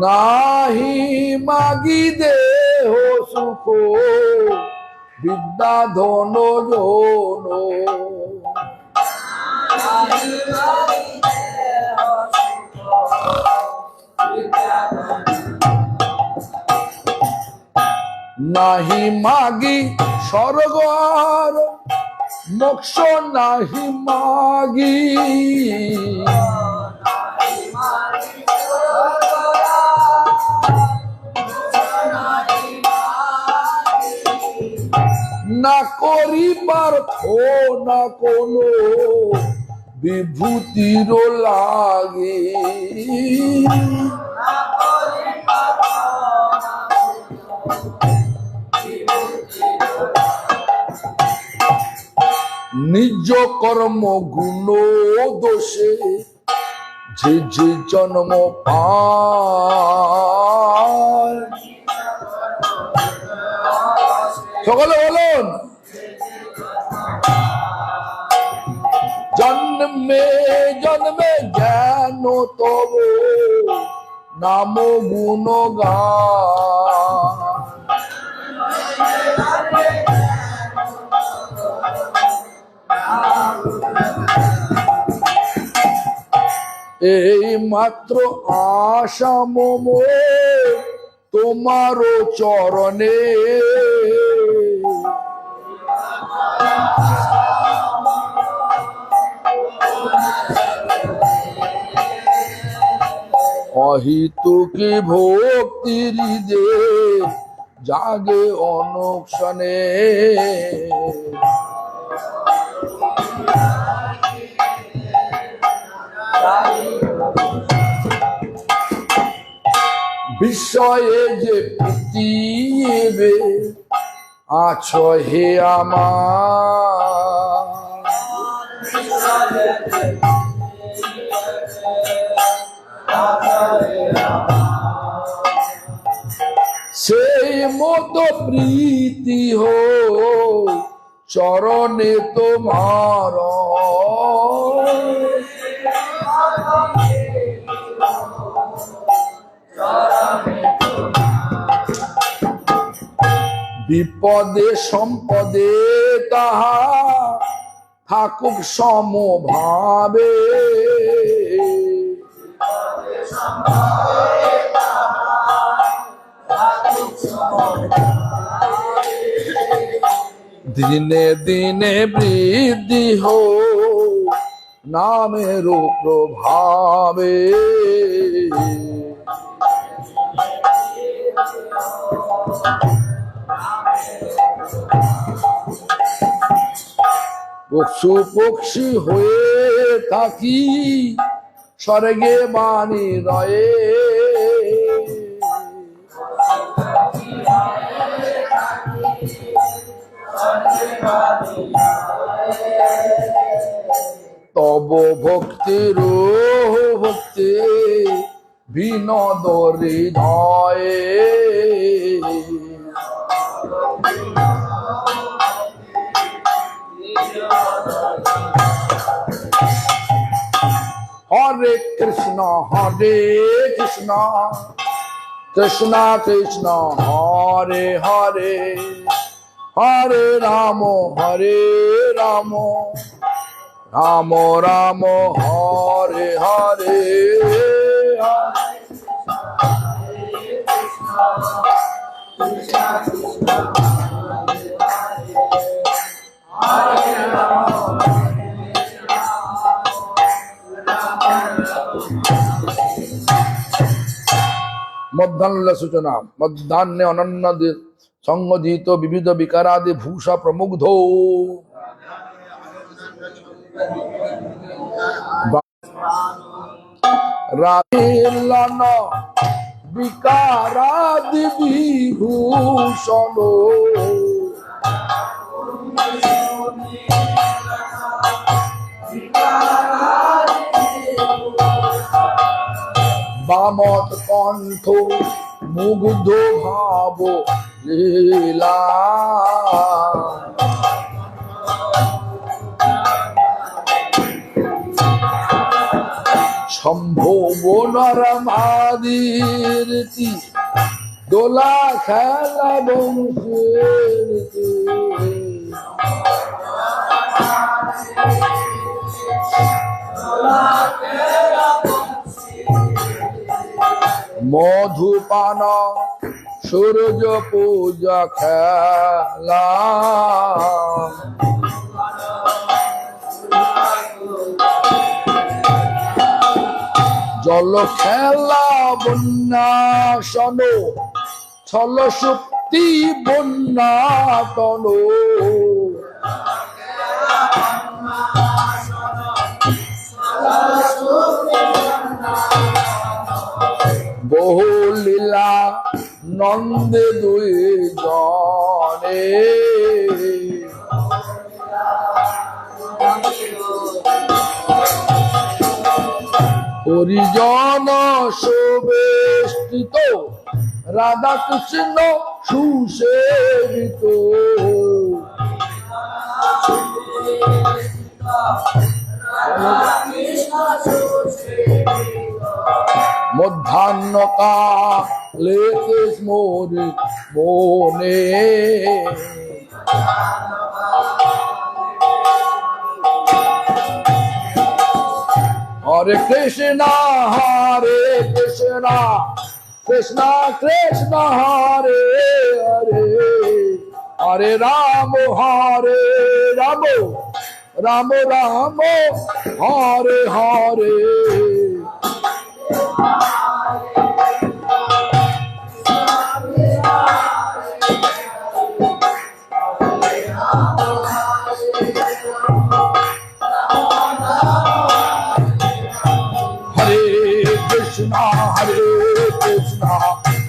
Speaker 1: নাহি মাগি দেহ সুখ বিদ্যা ধন জন, নাহি মাগি স্বর্গ আর মোক্ষ, নাহি মাগি না করিবার না কোনো বিভূতির লাগে, নিজ কর্ম গুণ দোষে যে যে জন্ম পায়। সকলে বলুন, জন্মে জন্মে জ্ঞান তব নাম গুণ গান, এই মাত্র আশা মম তোমার চরণে, অহিতুকি ভক্তির দে জাগে অনুক্ষণে। বিষয়ে যে প্রীতিবে আছো হে আমার, সেই মতো প্রীতি হো চরণে তোমার, বিপদে সম্পদে তাহা থাকুক সমভাবে, দিনে দিনে বৃদ্ধি হো নামের প্রভাবে, পশু পক্ষী হয়ে থাকি স্বর্গে বাণী রয়ে, তব ভক্তির ভক্তি বিনোদ হৃদয়ে হরে কৃষ্ণ কৃষ্ণ কৃষ্ণ হরে হরে হরে রাম রাম রাম হরে হরে মধ্যাহ্ন সূচনা মধ্যাহ্নে অনন্য সংগীত বিবিধ বিকারাদি ভূষা প্রমুগ্ধ রাধেলন বিকারাদি বিভূষণ বামত কণ্ঠ মুগ্ধ ভাব লীলা সম্ভব নরমাদির দোলা খেলা বংশের মধুপান সূর্য পূজা খেলা জল খেলা বন্যাসন ছল শক্তি বন্যাতন বহু লীলা নন্দে দুই জনে হরিজন সুবেষ্টিত রাধা কৃষ্ণ সুসেবিত মধ্যাহ্ন কালে মোরে মনে হরে কৃষ্ণ কৃষ্ণ কৃষ্ণ হরে হরে হরে রাম রাম রাম হরে হরে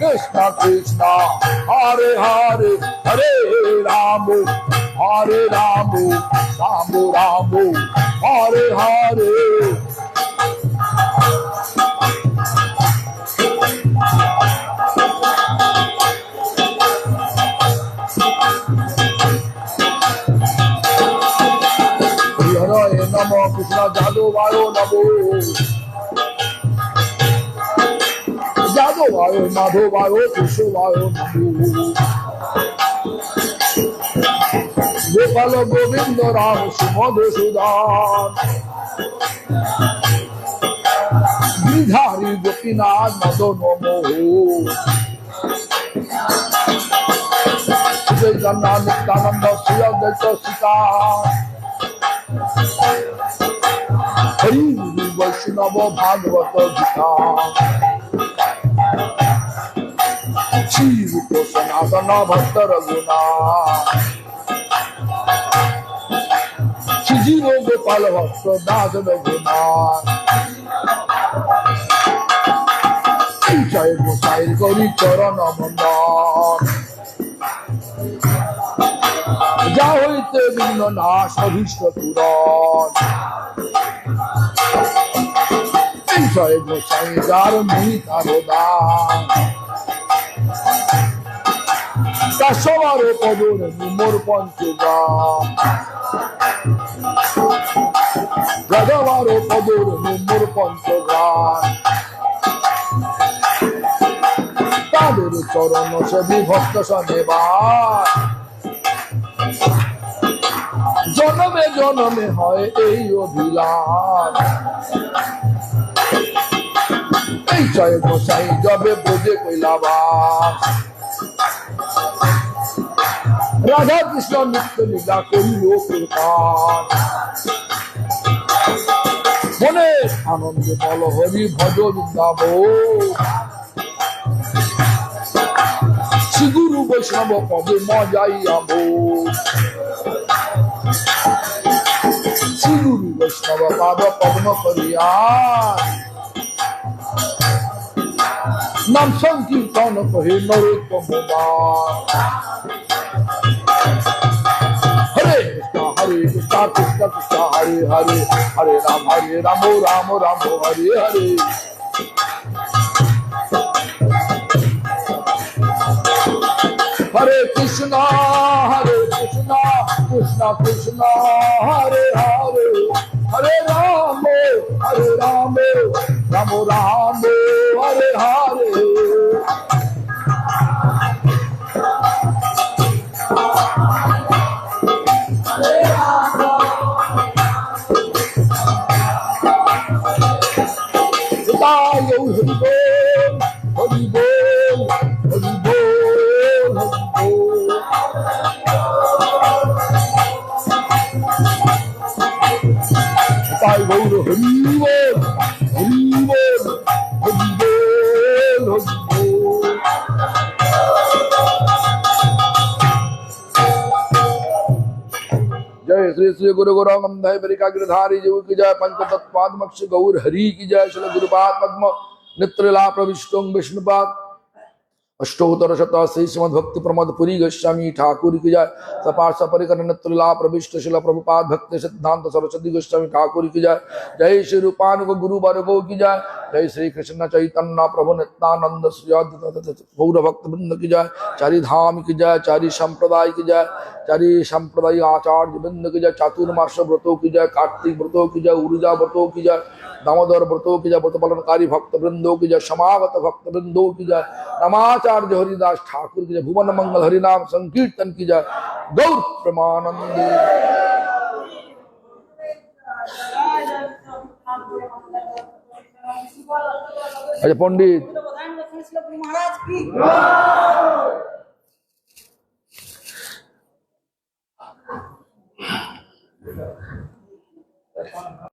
Speaker 1: কৃষ্ণ কৃষ্ণ হরে হরে হরে রাম রাম রাম হরে হরে হরে নম কৃষ্ণ যাদবায় নমো যাদবায় মাধবায় কেশবায় নমো গোপাল গোবিন্দ রাম সুমধুসূদন গিরিধারী গোপীনাথ মদন মোহ জগন্নাথ নিত্যানন্দ শ্রী অদ্বৈত সীতা হরি বৈষ্ণব ভাগবত গীতা জীব সনাতন ভক্ত রঘুনাথ শ্রীজীব গোপাল ভক্ত দাস রঘুনাথ জয় গোসাইর গরি চরণ মন্ডন যা হইতে বিঘ্ন নাশ অভীষ্ট পূরণ এই জয় গোসাই যার মুই তার দান তা সবার কদর মোর পঞ্চগান রাধাবার কদর মোর পঞ্চগান তাদের চরণ সেবী ভক্ত শনিবার জনমে জনমে হয় এই অভিলাষ এই জয় গোসাই যবে বোঝে কৈলাবাস রাধা কৃষ্ণ নিত্য লীলা করিল প্রকাশ মনে আনন্দে বল হরি ভজ বৃন্দাবন শ্রী গুরু বৈষ্ণব পদে মজাইয়াব শ্রী গুরু বৈষ্ণব পাদ পদ্ম করিয়া নাম সংকীর্তন কহে নরোত্তম হরে কৃষ্ণ কৃষ্ণ কৃষ্ণ হরে হরে হরে রাম রাম রাম হরে হরে हरे कृष्णा कृष्ण कृष्ण हरे हरे हरे राम राम राम हरे हरे हरि बोल हरि बोल हरि बोल ताई गौर हरि बोल हरि बोल हरि बोल हरि बोल जय श्री श्री गुरु गोरंगमधय परिकाग्रधारी जीव की जय पंचतत्वात्मक गौर हरि की जय श्री गुरुपाद पद्म नित्रला प्रविष्टों विष्णुपाद अष्टोत्तर शतासी श्रीमद् भक्ति प्रमोद पुरी गोस्वामी ठाकुर की जय सपार्श परिकर नित्रला प्रविष्ट शिल प्रभुपाद भक्ति सिद्धांत सरस्वती गोस्वामी ठाकुर की जय जय श्री रूपानुग गुरु वर्गो की जय जय श्री कृष्ण चैतन्य प्रभु नित्यानंद श्री गौर भक्त वृंद की जय चारि धाम की जय चारि संप्रदाय की जय चारि संप्रदाय आचार्य वृंद की जय चातुर्मास व्रतों की जय कार्तिक व्रतों की जय ऊर्जा व्रतों की जय दामोदर व्रतों की जय व्रत पालनकारी भक्त वृंदों की जय समागत भक्त वृंदों की जय नमाचार्य हरिदास ठाकुर की जय भुवन मंगल हरिनाम संकीर्तन की जय गौर प्रेमानंदी अच्छा पंडित
Speaker 3: महाराज की